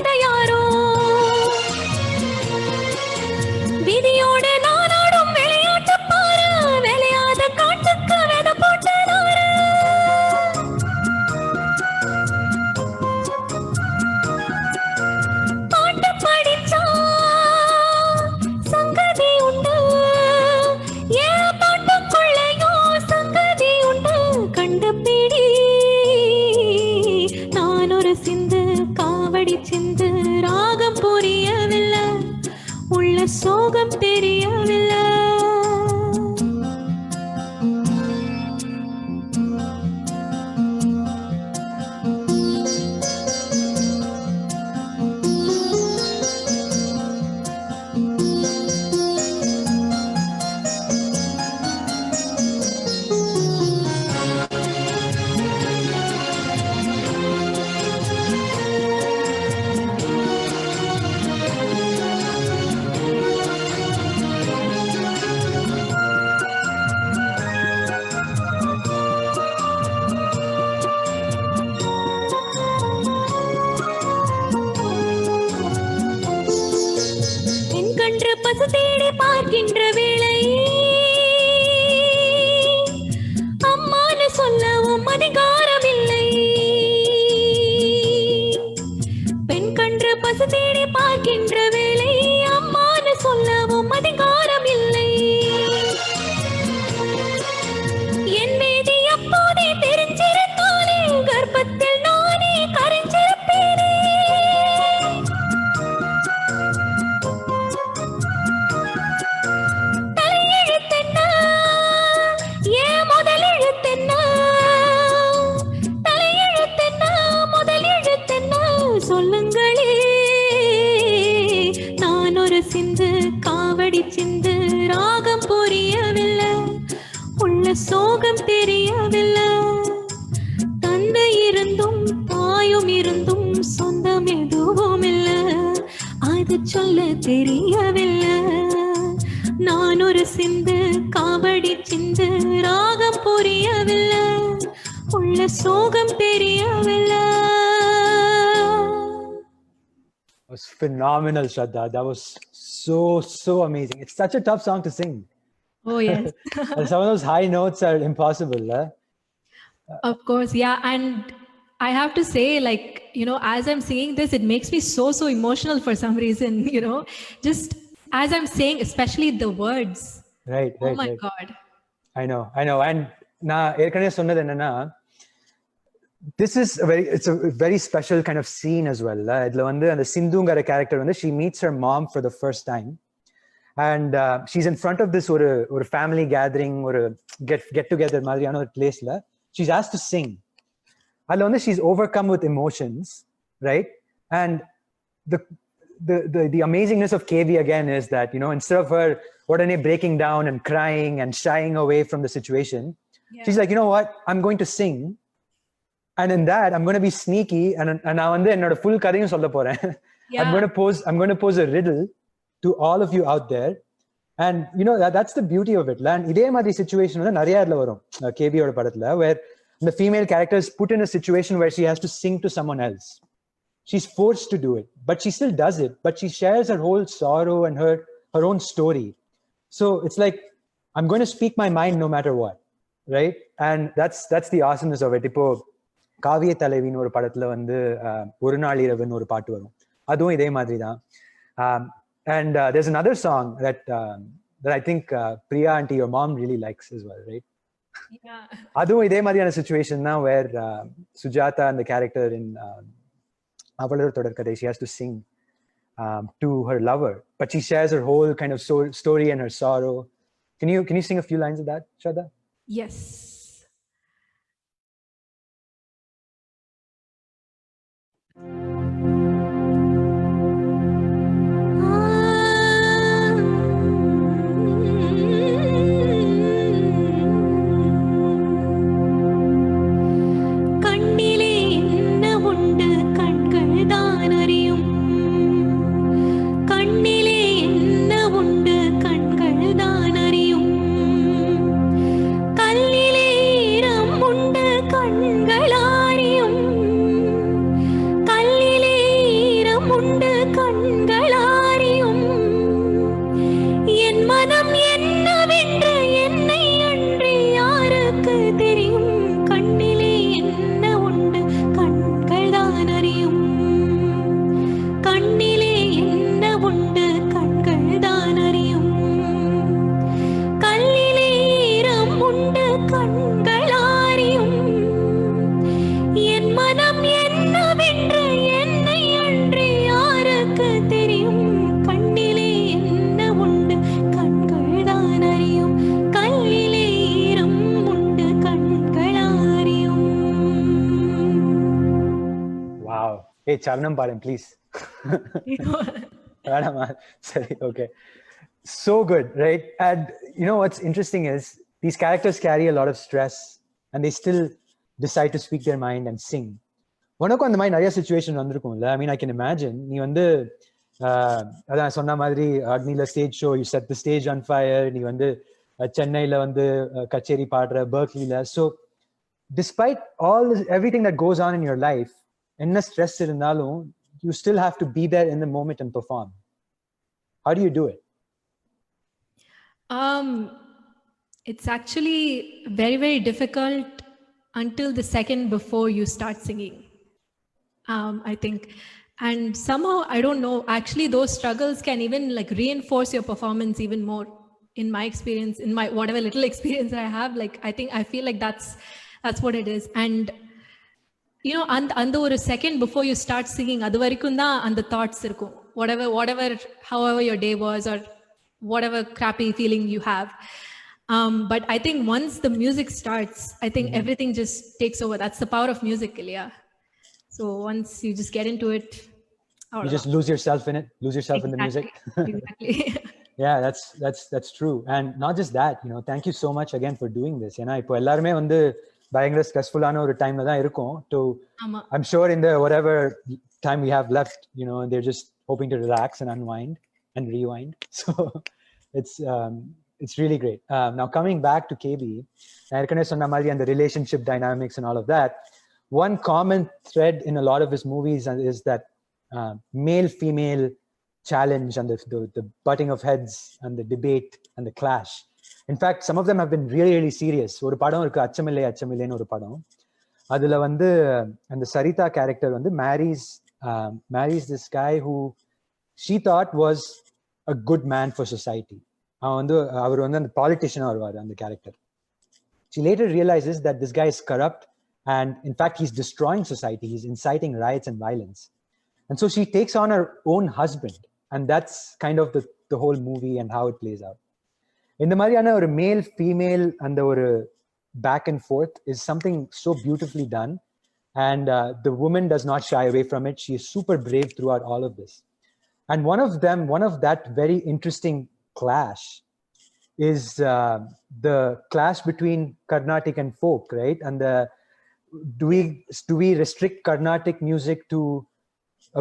வந்த யாரோ விதியோட நானாடும் விளையாட்டு பாரு விளையாத காட்டுக்கு வெத போட்டதாரு பாட்டு படிச்சா சங்கதி உண்டு ஏன் பாட்டுக்குள்ளையோ சங்கதி உண்டு கண்டுபிடி நான் ஒரு சிந்து காவடி சிந்து ராகம் புரியவில்லை உள்ள சோகம் தெரியவில்லை பசு தேடி பார்க்கின்ற வேளை அம்மானு சொல்லவும் அதிகாரம் இல்லை பெண் கன்று பசு தேடி பார்க்கின்ற வேளை அம்மானு சொல்லவும் அதிகாரம் இல்லை என் மீதி அப்போதே தெரிஞ்சிருந்தானே கர்ப்பத்தில் நானே கரைஞ்சிருப்பேனே சொல்லுங்களே நான் ஒரு சிந்து காவடி சிந்து ராகம் புரியவில்லை உள்ள சோகம் தெரியவில்லை தந்தை இருந்தும் தாயும் இருந்தும் சொந்தம் எதுவும் இல்லை அது சொல்ல தெரியவில்லை நான் ஒரு சிந்து காவடி சிந்து ராகம் புரியவில்லை உள்ள சோகம் தெரியவில்லை. Was phenomenal, Shradha. That was so amazing. It's such a tough song to sing. Oh yes. And some of those high notes are impossible. Of course, yeah. And I have to say, like, you know, as I'm singing this, it makes me so emotional for some reason, you know, just as I'm saying, especially the words. Right. Oh my God. I know. And na erkane sonnadhu enna this is it's a very special kind of scene as well. Idla vandu and the Sindhungara character vandu she meets her mom for the first time and she's in front of this or family gathering or get together madriyana or place la she's asked to sing. Adla vandu she's overcome with emotions, right? And the amazingness of KV again is that, you know, instead of her odane breaking down and crying and shying away from the situation, she's like, you know what, I'm going to sing. And in that, I'm going to be sneaky and நான் வந்து என்னோட full கதையும் சொல்ல போறேன். I'm going to pose a riddle to all of you out there. And you know, that's the beauty of it. And இதே மாதிரி situation வந்து நிறைய இடத்துல வரும் KV ஓட படத்துல where the female character is put in a situation where she has to sing to someone else. She's forced to do it, but she still does it. But she shares her whole sorrow and her own story. So it's like, I'm going to speak my mind no matter what, right? And that's the awesomeness of it. இப்போ காவிய தலைவின்னு ஒரு படத்துல வந்து ஒரு நாள் இரவுன்னு ஒரு பாட்டு வரும், அதுவும் இதே மாதிரி தான். And there's another song that I think Priya auntie, your mom really likes as well, right? Yeah. அதுவும் இதே மாதிரியான situation தான் where Sujata and the character in அவளோட தொடர்கதை, she has to sing to her lover, but she shares her whole kind of story and her sorrow. Can you sing a few lines of that, Shradha? Yes. கண்ணிலே உண்டு கண்களாரியும் என் மனம் என்னவென்று என்னை அன்றி யாருக்கு தெரியும் கண்ணிலே என்ன உண்டு கண்கள் தான் அறியும் கண்ணிலே என்ன உண்டு கண்கள் தான் அறியும் கல்லிலே ஈரம் உண்டு கண்கள் அறியும் என் மனம் என்னவென்று என்னை அன்றி யாருக்கு தெரியும் கண்ணிலே என்ன உண்டு கண்கள் தான் அறியும் கல்லிலே ஈரம் உண்டு கண்கள் அறியும். Wow. Hey, Charanam Param, please. Sorry, okay. So good, right? And you know what's interesting is these characters carry a lot of stress and they still decide to speak their mind and sing. உனக்கும் அந்த மாதிரி நிறைய situation வந்திருக்கும்ல. I mean, I can imagine நீ வந்து அதான் சொன்ன மாதிரி அக்னில stage show, you set the stage on fire, நீ வந்து சென்னையில வந்து கச்சேரி பாடுற, பெர்க்லில. So despite all this, everything that goes on in your life, என்ன ஸ்ட்ரெஸ் இருந்தாலும் you still have to be there in the moment and perform. How do you do it? It's actually very, very difficult until the second before you start singing, I think. And somehow, I don't know, actually those struggles can even like reinforce your performance even more. In my experience, in my whatever little experience I have, like I feel like that's what it is. And you know, அந்த ஒரு second before you start singing, அது வரைக்கும் தான் அந்த thoughts இருக்கும், whatever however your day was or whatever crappy feeling you have. But I think once the music starts, I think everything just takes over. That's the power of music, Ilya. So once you just get into it, you just lose yourself in it, lose yourself in the music. Exactly. Yeah, that's true. And not just that, you know, thank you so much again for doing this. ஏன்னா இப்போ எல்லாருமே வந்து பயங்கர ஸ்ட்ரெஸ்ஃபுல்லான ஒரு டைம்ல தான் இருக்கும். To I'm sure in the whatever time we have left, you know, they're just hoping to relax and unwind and rewind. So it's really great. Now coming back to KB, நான் ஏற்கனவே சொன்ன மாதிரி அந்த relationship dynamics and all of that, one common thread in a lot of his movies is that male-female challenge and the butting of heads and the debate and the clash. In fact, some of them have been really, really serious. ஒரு படம் இருக்கு, அச்சமில்லைன்னு ஒரு படம். அதுல வந்து அந்த சரிதா character வந்து marries this guy who she thought was a good man for society. அவர் வந்து அந்த politician வருவார் அந்த character. She later realizes that this guy is corrupt and in fact he's destroying society. He's inciting riots and violence. And so she takes on her own husband, and that's kind of the whole movie and how it plays out. இந்த மாதிரியான ஒரு male female அந்த ஒரு back and forth is something so beautifully done, and the woman does not shy away from it. She is super brave throughout all of this. And one of that very interesting clash is the clash between Carnatic and folk, right? And do we restrict Carnatic music to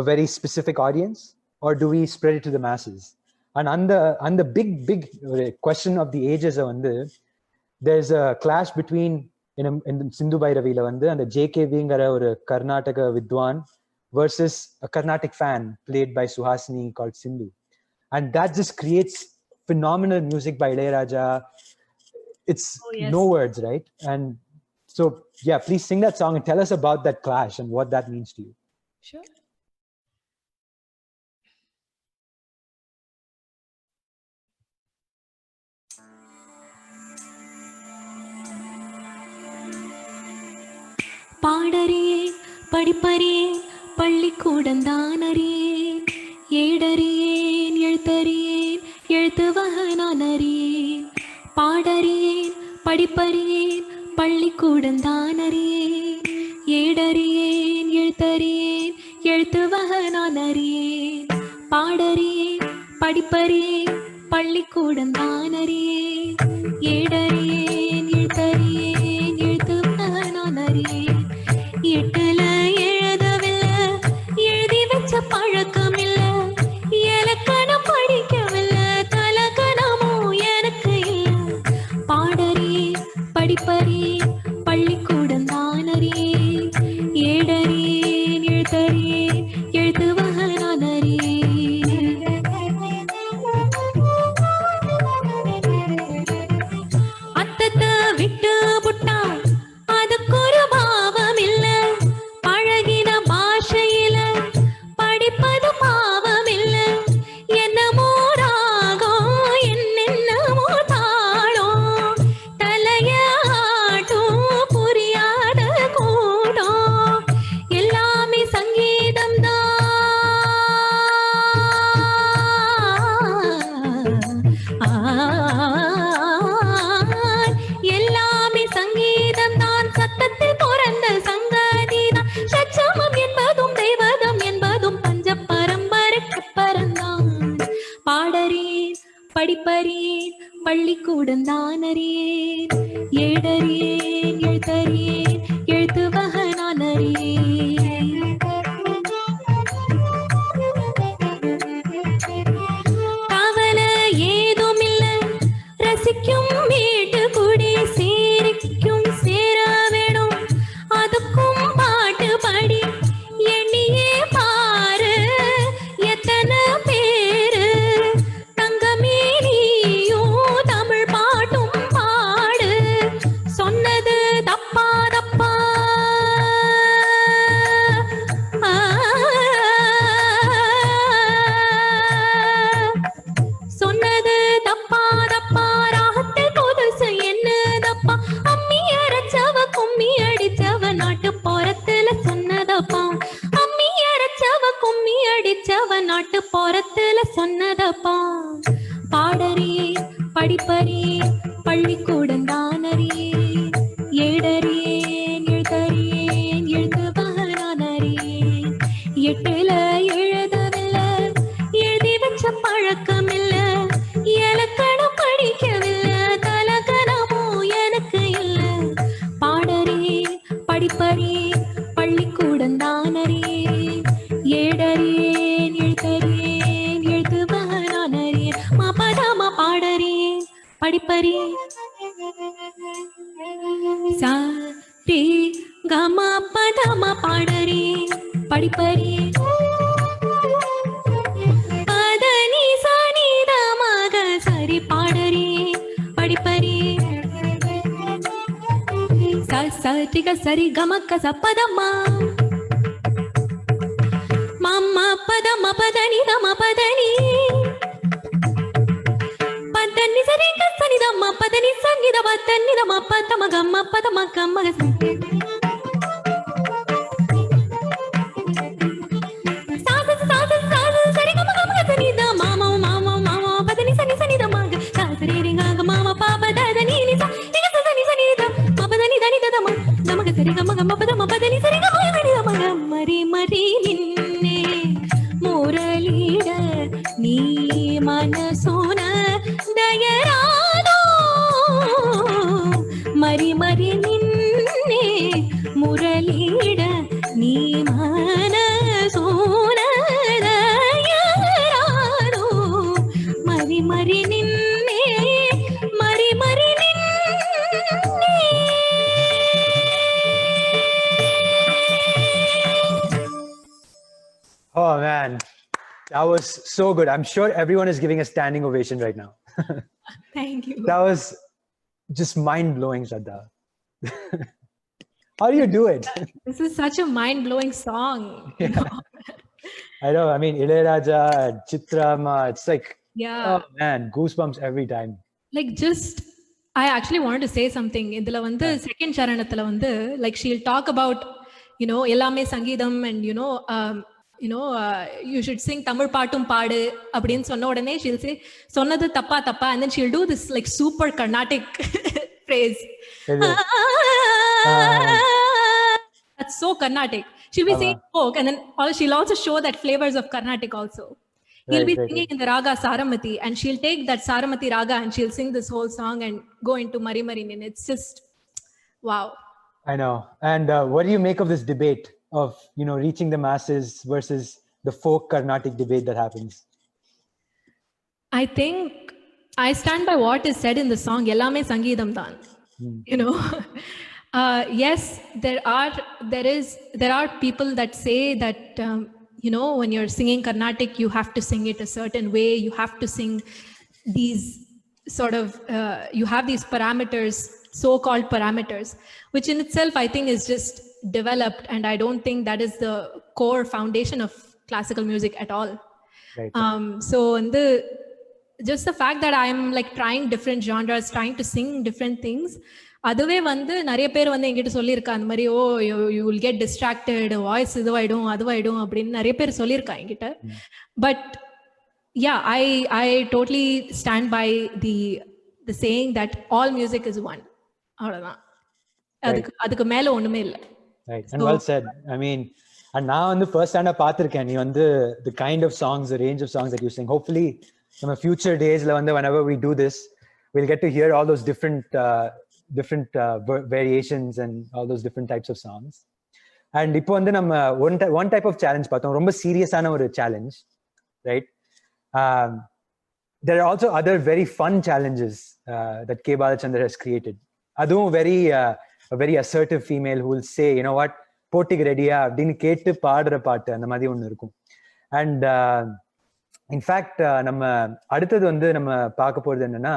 a very specific audience, or do we spread it to the masses? And on the big question of the ages வந்து there's a clash between in Sindhu Bhairavila வந்து அந்த JKVங்கிற ஒரு கர்நாடக வித்வான் versus a Carnatic fan played by Suhasini called Sindhu, and that just creates phenomenal music by Ilayaraja. It's no words, right? And so yeah, please sing that song and tell us about that clash and what that means to you. Sure. பாடறியேன் படிப்பறியேன் பள்ளிக்கூடந்தான் அறியேன் ஏடறியேன் எழுத்தறியேன் எழுத்துவக நான் அறியேன் பாடறியேன் படிப்பறியேன் பள்ளிக்கூடந்தான் அறியேன் ஏடறியேன் எழுத்தறியேன் எழுத்துவக நான் அறியேன் பாடறியேன் படிப்பறியேன் பள்ளிக்கூடந்தான் அறியேன் ஏடறியேன் எழுத்தறியேன் எழுத்துவக நான் அறியேன் எட்டுல எழுதவில்லை எழுதி வச்ச பழக்கம் இல்ல இலக்கணம் படிக்கவில்லை தலக்கணமும் எனக்கு இல்ல பாடறியேன் படிப்பறியேன் பள்ளிக்கூடம் தான் அறியேன் ஏடறியேன் எழுத்தறியேன் எழுத்துவக நான் படிப்பறியேன் பள்ளிக்கூடம் தான் அறியேன் ஏடறியேன் எழுத்தறியேன் எழுத்துவக நான் அறியேன் கவல ஏதுமில்ல ரசிக்கும் மேட்டுக்குடி சேரிக்கும் சேர வேணும் அதுக்கும் பாட்டு பாடி எண்ணியே பாரு எத்தனை பேரு தங்கமே நீயும் தமிழ் பாட்டும் பாடு சொன்னது தப்பா தப்பா சொன்னது தப்பா தப்பா ராகத்தில் புதுசு என்ன தப்பா அம்மி அரைச்சவ கும்மி அடிச்சவ நாட்டு போறத்துல சொன்னதப்பா அம்மி அரைச்சவ கும்மி அடிச்சவ நாட்டு போறத்துல சொன்னதப்பா பாடறியேன் படிப்பறியேன் பள்ளிக்கூடம் தான் அறியேன் ஏடறியேன் எழுத்தறியேன் எழுத்துவக நான் அறியேன் எட்டுல எழுதவில்லை எழுதி வச்ச பழக்கம் இல்ல இலக்கணம் படிக்கவில்லை தலகணமும் எனக்கு இல்ல பாடறியேன் படிப்பறியேன் பள்ளிக்கூடம் தான் அறியேன் ஏடறியேன் எழுத்தறியேன் எழுத்துவக நான் அறியேன் மாபதாமா பாடறியேன் படிப்பறியேன் சா ரே கமா பதமா பாடறியேன் படிப்பறியேன் பதனி சனி தமாக சரி பாடறியேன் படிப்பறியேன் சரிக சரி கமக்க சப்பதம்மா மம்மா பதம பதனி தம பதனி பதனி சரி கசனி தம்ம பதனி சனி தம தன்னி தம பதம கம்ம பதம கம்ம சாத சாத சாத சரி கம கம சனி த மாமா மாமா மாமா பதனி சனி சனி தம சாசரி ரிங்க மாமா பாப ததனி நி சனி சனி சனி த பதனி தனி தம நமக சரி கம கம்ம பதம பதனி சரி கம சனி தம மரி மரி நின்னே முரளிட நீ மனசோன தயராதோ மரி மரி நின்னே முரளிட நீ மனசோன தயராதோ மரி மரி நின்னே மரி மரி நின்னே Oh man, that was so good. I'm sure everyone is giving a standing ovation right now. Thank you. That was just mind-blowing, Shradha. How do you do it? This is such a mind-blowing song. You know? I know. I mean, Ilayaraja, Chitrama, it's like, Yeah. oh man, goosebumps every time. Like just I actually wanted to say something. இதுல வந்து second சரணத்துல வந்து like she'll talk about எல்லாமே சங்கீதம் and you should sing Tamil பாட்டும் பாடு அப்படின்னு சொன்ன உடனே she'll say சொன்னது தப்பா தப்பா and then she'll do this like super Carnatic phrase. That's so Carnatic. She'll be saying folk and then she'll also show that flavors of Carnatic also. He'll be singing in the raga Saramati and she'll take that Saramati raga and she'll sing this whole song and go into Mari Mari Nin. It's just wow. I know. And what do you make of this debate of reaching the masses versus the folk Carnatic debate that happens? I think I stand by what is said in the song Ellame Sangeetham Dhan. Yes, there are people that say that when you're singing Carnatic, you have to sing it a certain way. You have to sing these sort of, you have these parameters, so-called parameters, which in itself I think is just developed. And I don't think that is the core foundation of classical music at all. Right. So just the fact that I'm like trying different genres, trying to sing different things, அதுவே வந்து நிறைய பேர் வந்து என்கிட்ட சொல்லியிருக்கா அந்த மாதிரி you will get distracted voice இதுவாயிடும் அதுவாயிடும் அப்படின்னு நிறைய பேர் சொல்லியிருக்கா என்கிட்ட but yeah I totally stand by the saying that all music is one அவ்வளவுதான் அதுக்கு மேல ஒண்ணுமே இல்லை Right. And well said. I mean, and நான் வந்து first hand பார்த்திருக்கேன் நீ வந்து the kind of songs, the range of songs that you sing. Hopefully நம்ம future daysல வந்து whenever we do this, we'll get to hear all those different variations and all those different types of songs. And இப்போ வந்து நம்ம one type of challenge பார்த்தோம், ரொம்ப சீரியஸான ஒரு challenge, right? There are also other very fun challenges that K. Balachander has created. அதுவும் a very assertive female who will say, you know what, போட்டிக்கு ரெடியா அப்படின்னு கேட்டு பாடுற பாட்டு அந்த மாதிரி ஒன்று இருக்கும். அண்ட் இன்ஃபேக்ட் நம்ம அடுத்தது வந்து நம்ம பார்க்க போறது என்னன்னா,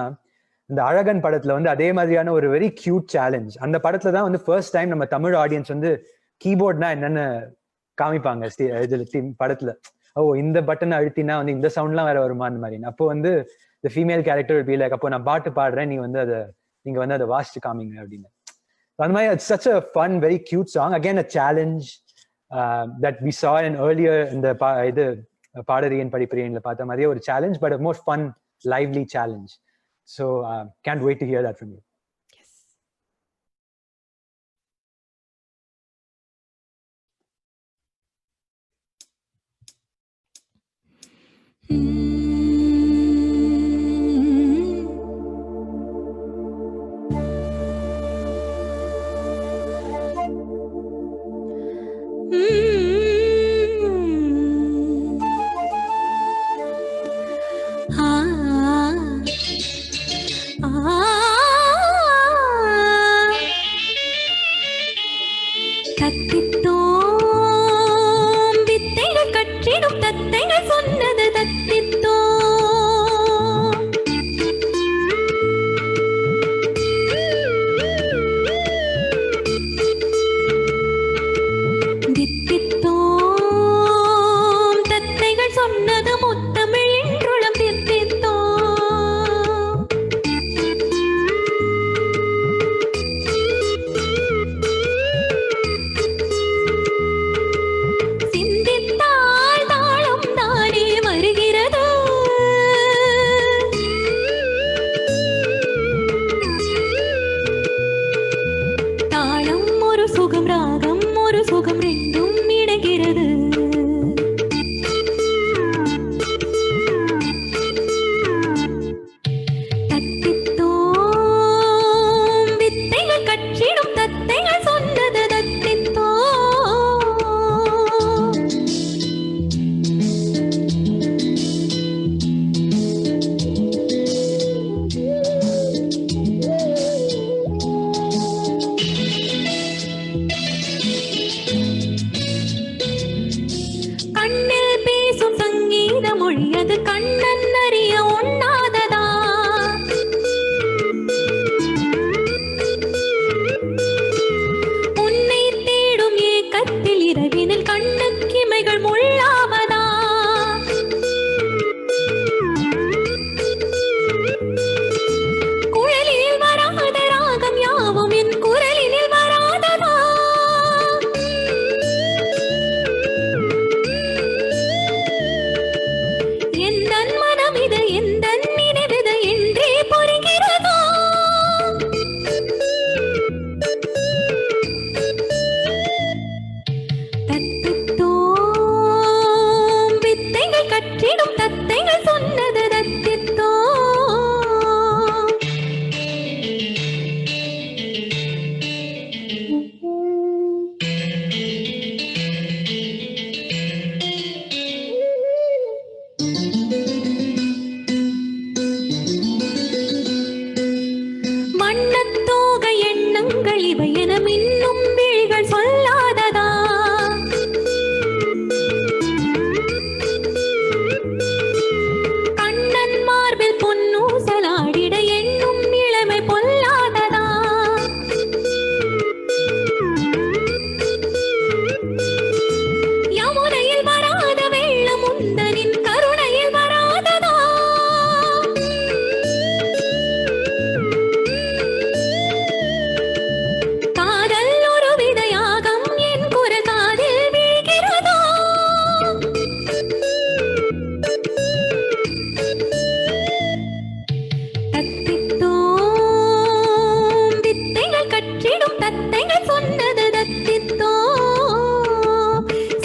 இந்த அழகன் படத்துல வந்து அதே மாதிரியான ஒரு வெரி கியூட் சேலஞ்ச். அந்த படத்துல தான் வந்து ஃபர்ஸ்ட் டைம் நம்ம தமிழ் ஆடியன்ஸ் வந்து கீபோர்ட்னா என்னன்னு காமிப்பாங்க படத்துல. ஓ, இந்த பட்டனை அழுத்தினா வந்து இந்த சவுண்ட்லாம் வேற வருமா அந்த மாதிரி. அப்போ வந்து the female character will be like, அப்போ நான் பாட்டு பாடுறேன், நீங்க வந்து அதை வாசிச்சு காமிங்க அப்படின்னு. அந்த மாதிரி it's such a fun, very cute song. Again, a challenge that we saw in earlier இந்த இது பாடறியன் படிப்பிரியன்ல பார்த்த மாதிரியே ஒரு challenge, but a more fun, lively challenge. So can't wait to hear that from you.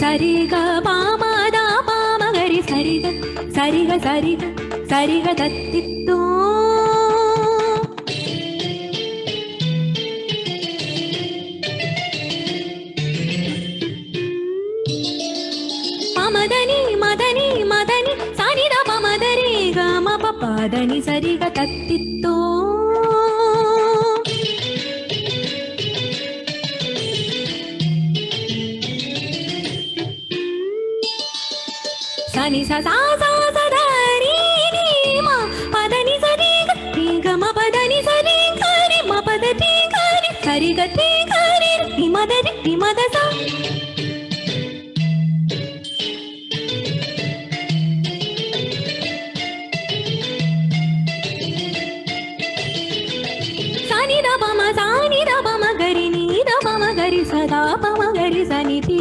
சரிக பாமதா பாமகரி சரிக சரிக சரிக சரிக தத்தித்தோ மமதனி மதனி மதனி சனித மமதரி கம பதனி சரிக தத்தித்தோ சனி சதா சதரி மா பதனி சரி கம பதனி சரி கரி ம பததி கரி சரி கரி கரி மதரி மதசா சதா பமகரி சனிதி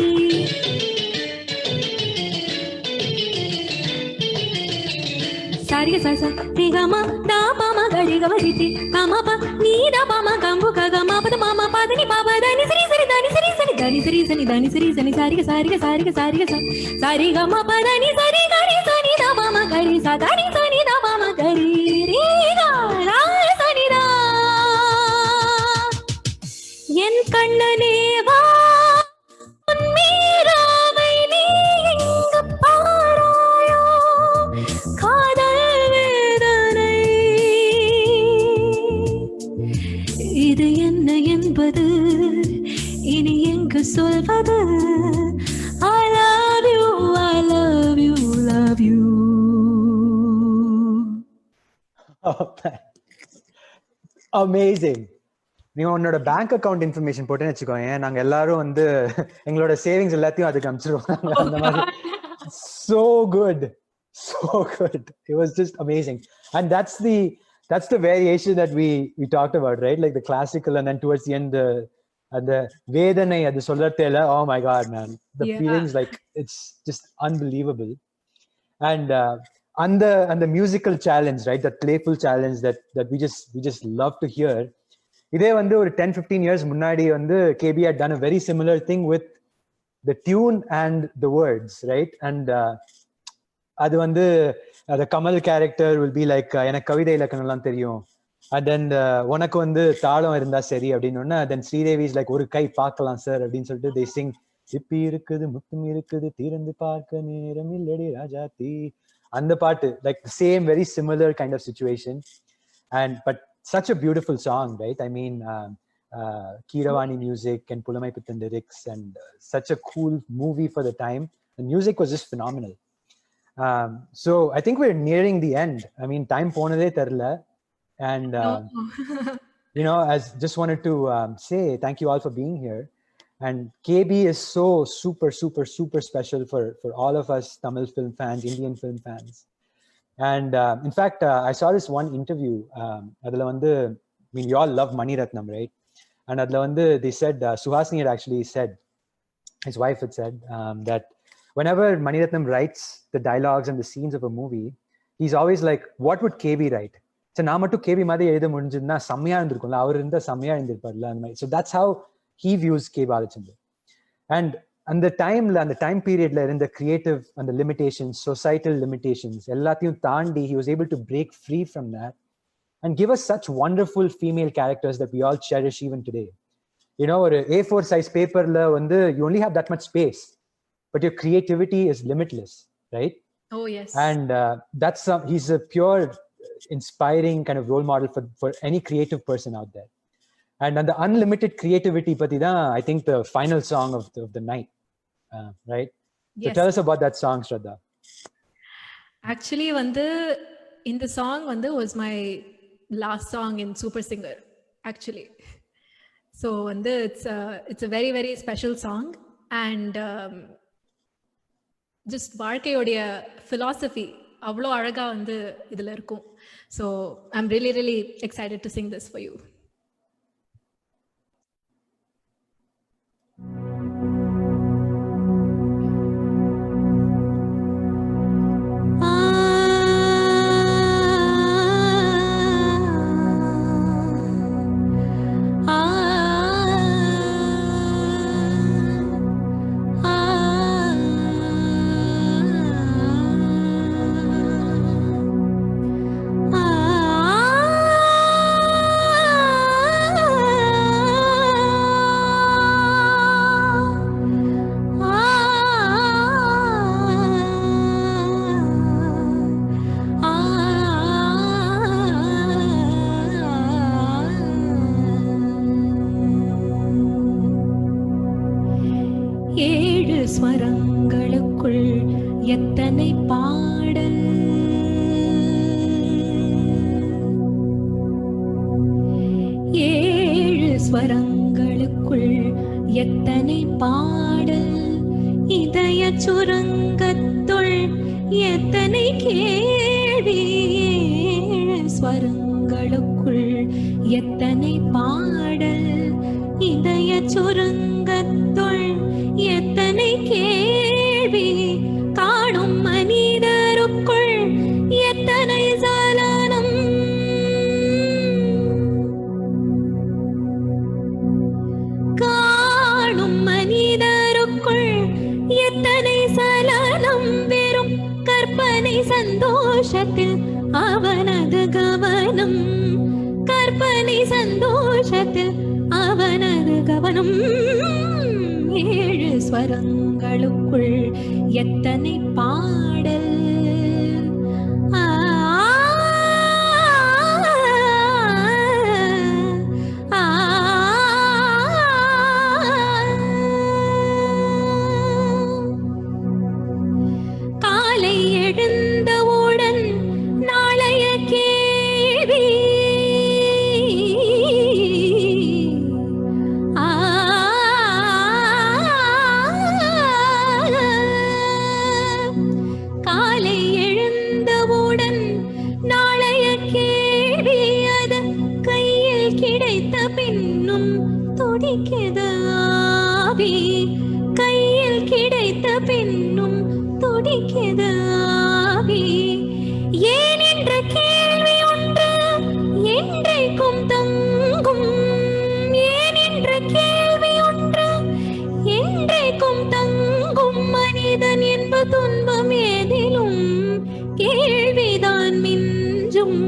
சரி சச திகம தாபம கரி கமரிதி கமப நீதபம கம்பு ககம பத மம பதனி பபதனி சரி சரி தனி சரி சரி தனி சரி சனி தனி சரி சனி சாரிக சாரிக சாரிக சாரிக சரி கம பதனி சரி கரி சனி தபம கரி சதனி சனி தபம கரி ரீ ரா சனிதா என் கண்ணனேவா மீராவை நீ எங்கு பாராயோ காதல் வேதனை இது என்ன என்பது இனி எங்கு சொல்வது I love you, I love you, love you. Amazing. நீ உன்னோட பேங்க் அக்கவுண்ட் இன்ஃபர்மேஷன் போட்டுன்னு வச்சுக்கோங்க, நாங்க எல்லாரும் வந்து எங்களோட சேவிங்ஸ் எல்லாத்தையும் அதுக்கு அனுப்பிச்சிருவோம். அந்த மாதிரி so good, so good. It was just amazing. And that's the variation that we talked about, right? Like the classical, and then towards the end the வேதனை அது சொல்லத்தேல, oh my god man, the feelings, like it's just unbelievable. And and the musical challenge, right, that playful challenge that we just love to hear. இதே வந்து ஒரு 10-15 years முன்னாடி வந்து KB had done a very similar thing with the tune and the words, right? And அது வந்து the Kamal character will be like எனக்கு கவிதை இலக்கணம்லாம் தெரியும், and then உனக்கு வந்து தாளம் இருந்தா சரி அப்படின்னு. then Sridevi is like ஒரு கை பார்க்கலாம் சார் அப்படின்னு சொல்லிட்டு they sing சிப்பி இருக்குது முத்தும் இருக்குது திறந்து பார்க்க நேரம் இல்லடி ராஜாத்தி, அந்த பாட்டு, like the same very similar kind of situation. And but such a beautiful song, right? I mean, Keeravani music and Pulamai Pittan lyrics, and such a cool movie for the time. The music was just phenomenal. So I think we're nearing the end. I mean, time ponade therla, and you know, I just wanted to say thank you all for being here. And KB is so super super super special for all of us Tamil film fans, Indian film fans. And in fact, I saw this one interview. Adla vandu, I mean, you all love Mani Ratnam, right? And adla vandu they said Suhasini had actually said, his wife had said, that whenever Mani Ratnam writes the dialogues and the scenes of a movie, he's always like, what would KB write? So நான் மட்டும் KB மாதிரி எழுத முடிஞ்சதுன்னா செம்மையா இருந்திருக்கும்ல, அவர் இருந்தா செம்மையா இருந்திருப்பார்ல அந்த மாதிரி. So that's how he views K. Balachander. And அந்த டைம்ல, அந்த டைம் பீரியட்ல இருந்த கிரியேட்டிவ் அந்த லிமிடேஷன்ஸ், சொசைட்டல் லிமிடேஷன்ஸ் எல்லாத்தையும் தாண்டி he was able to break free from that and give us such wonderful female characters that we all cherish even today. You know, ஒரு A4 size paperல வந்து you only have that much space, but your creativity is limitless, right? Oh yes. And that's he's a pure inspiring kind of role model for any creative person out there. And the unlimited creativity pati da, I think, the final song of the night, right? Yes. So tell us about that song, Shradha. Actually வந்து இந்த song வந்து was my last song in Super Singer actually. So வந்து it's a very very special song, and just வாழ்க்கையோட philosophy அவ்வளோ அழகா வந்து இதுல இருக்கும். So I'm really really excited to sing this for you. ஸ்வரங்களுக்குள் எத்தனை பாடல், இதய சுரங்கத்துள் எத்தனை கேள்வி. ஸ்வரங்களுக்குள் எத்தனை பாடல், இதய சுரங்கத்துள் எத்தனை கேள்வி. காணும் மனிதருக்குள் எத்தனை சலனம், காணும் மனிதருக்குள் எத்தனை சலனம். வெறும் கற்பனை சந்தோஷத்தில் அவனது கவனம், கற்பனை சந்தோஷத்தில் அவனது கவனம். ஏழு ஸ்வரங்களுக்குள் எத்தனை பாடல். காலை எழுந்தவுடன் நாளைய கேள்வி. காலை எழுந்தவுடன் நாளைய கேள்வி. அது கையில் கிடைத்த பின்னும் துடிக்குது ஆவி, கையில் கிடைத்த பின்னும் துடிக்குது ஆவி. ஏன் என்ற கேள்வி ஒன்று என்றைக்கும் தங்கும், ஏன் என்ற கேள்வி ஒன்று என்றைக்கும் தங்கும். மனிதன் என்ப துன்பம் ஏதிலும் கேள்விதான் மிஞ்சும்,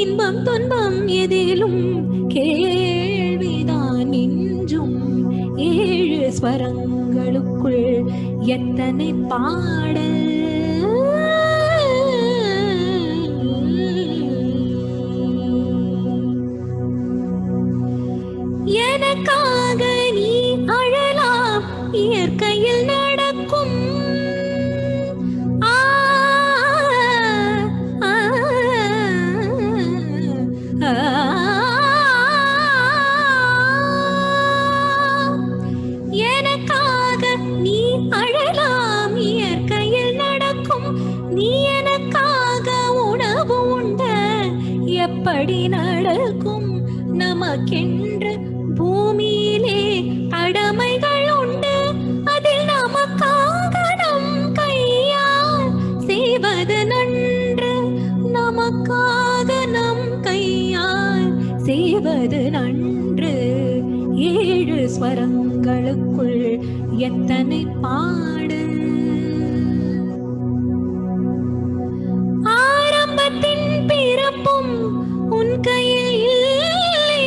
இன்பம் துன்பம் எதிலும் கேள்விதான் மிஞ்சும். ஏழு ஸ்வரங்களுக்குள் எத்தனை பாடல். எனக்காக நீ அழலாம், இயற்கையில் நடக்கும். எனக்காக நீ அழலாம், இயற்கையில் நடக்கும். நீ எனக்காக உணவு உண்ட எப்படி நடக்கும். நமக்கென்று பூமியிலே கடமைகள் உண்டு, அதில் நமக்காக நம் கையால் செய்வது நன்று. நமக்காக நம் கையால் செய்வது நன்று. ஏழு ஸ்வரங்களுக்குள் எத்தனை பாடல். ஆரம்பத்தின் பிறப்பும் உன் கையில் இல்லை.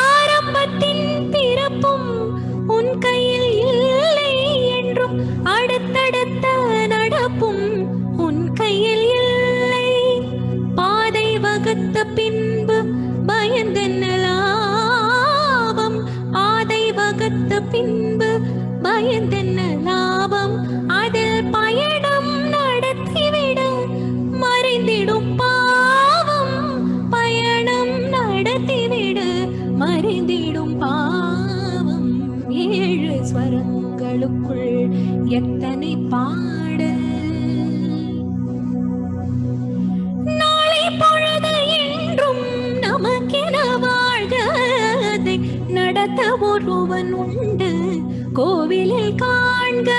ஆரம்பத்தின் பிறப்பும் உன் கையில் இல்லை என்றும், அடுத்தடுத்த நடப்பும் உன் கையில் இல்லை. பாதை வகுத்த பின்பு பயந்தென்ன லாபம், பாதை வகுத்த பின்பு பயந்தென்ன லாபம். அதில் பயணம் நடத்திவிட மறைந்திடும் பாவம், பயணம் நடத்திவிட மறைந்திடும் பாவம். ஏழு ஸ்வரங்களுக்குள் எத்தனை பாடல். நாளை பொழுது என்றும் நமக்கென வாழ்க, அதை நடத்த ஒருவன் உண்டு கோவிலில் காண்க.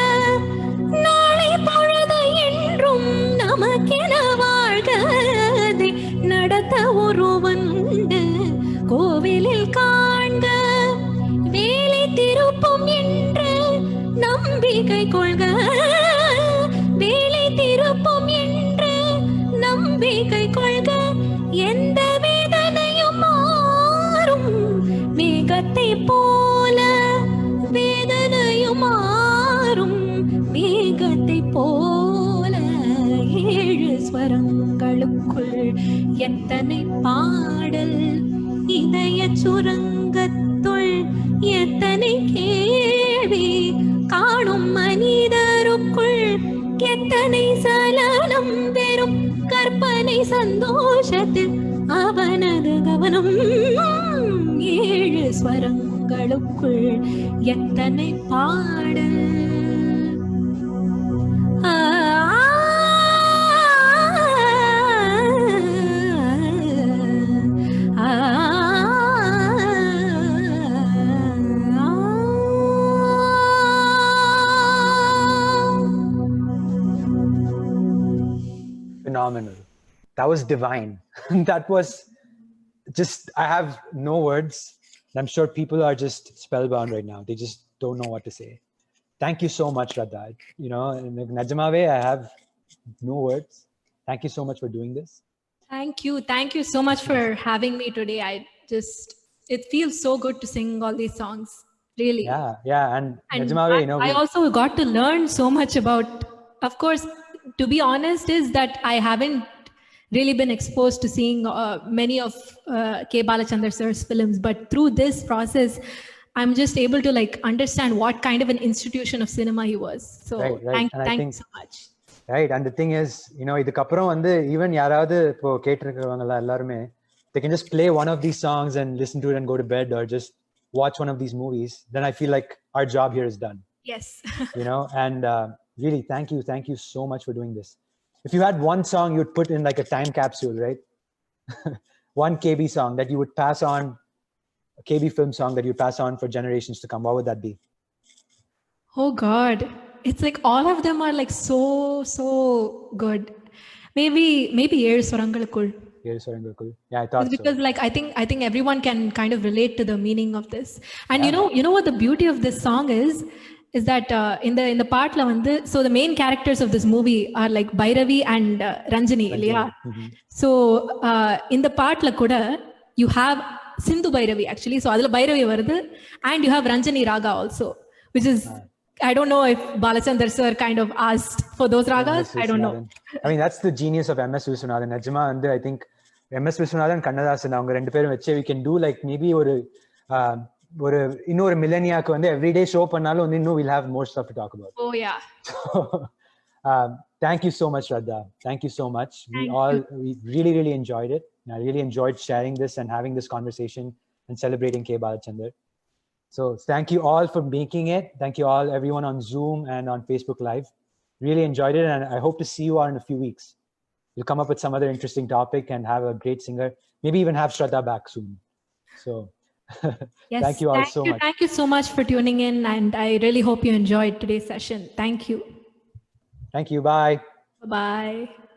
நாளை பொழுது என்றும் நமக்கென வாழ்க, அதை நடத்த ஒருவன் உண்டு கோவிலில் காண்க. வேலை திருப்பும் என்று நம்பிக்கை கொள்க, வேலை திருப்பும் என்று நம்பிக்கை கொள்க. எந்த வேதனையும் மாறும் மேகத்தை போல, வேதனையும் மாறும் மேகத்தை போல. ஏழு ஸ்வரங்களுக்குள் எத்தனை பாடல், இதய சுரங்கத்துள் எத்தனை கேள்வி காணும் மனிதருக்குள், எத்தனை சலனம் வெறும் கற்பனை சந்தோஷத்தில் அவனது கவனம். 7 ஸ்வரங்களுக்குள் எத்தனை பாடல். Phenomenal. That was divine. That was just, I have no words. I'm sure people are just spellbound right now. They just don't know what to say. Thank you so much, Shradha. You know, Najamave, I have no words. Thank you so much for doing this. Thank you. Thank you so much for having me today. It feels so good to sing all these songs. Really. Yeah. And Najamave, you know, I also got to learn so much about, of course, to be honest, is that I haven't really been exposed to seeing many of K. Balachander sir's films, but through this process, I'm just able to like understand what kind of an institution of cinema he was. So right. Thank you so much. Right. And the thing is, you know, இதுக்கப்புறம் வந்து even யாராவது இப்போ கேட்டிருக்கிறவங்க எல்லாருமே, they can just play one of these songs and listen to it and go to bed, or just watch one of these movies. Then I feel like our job here is done. Yes. You know, and really, thank you so much for doing this. If you had one song you'd put in like a time capsule, right? One KB song that you would pass on, a KB film song that you pass on for generations to come, what would that be? Oh God, it's like all of them are like so good. Maybe 7 ஸ்வரங்களுக்குள். Yeah, I thought because so. like I think everyone can kind of relate to the meaning of this. And you know what the beauty of this song is that in the partla vandu, so the main characters of this movie are like Bhairavi and Ranjani இல்லையா? So in the partla kuda you have Sindhu Bhairavi actually, so adula Bhairavi varudhu, and you have Ranjani raga also, which is I don't know if Balachander sir kind of asked for those ragas. I don't know. I mean, that's the genius of MS Viswanathan. Najma and I think MS Viswanathan Kannadasan அவங்க ரெண்டு பேரும் வச்சு we can do like maybe ஒரு இன்னொரு மில்லேனியாக்கு வந்து everyday show பண்ணாலும் வந்து இன்னும் we'll have more stuff to talk about. Oh yeah. So thank you so much, Shradha. Thank you so much. We really enjoyed it. I really enjoyed sharing this and having this conversation and celebrating K. Balachander. So thank you all for making it. Thank you all, everyone on Zoom and on Facebook Live. Really enjoyed it, and I hope to see you all in a few weeks. We'll come up with some other interesting topic and have a great singer. Maybe even have Shradha back soon. So yes, thank you all so much. Thank you so much for tuning in, and I really hope you enjoyed today's session. Thank you. Thank you. Bye. Bye-bye.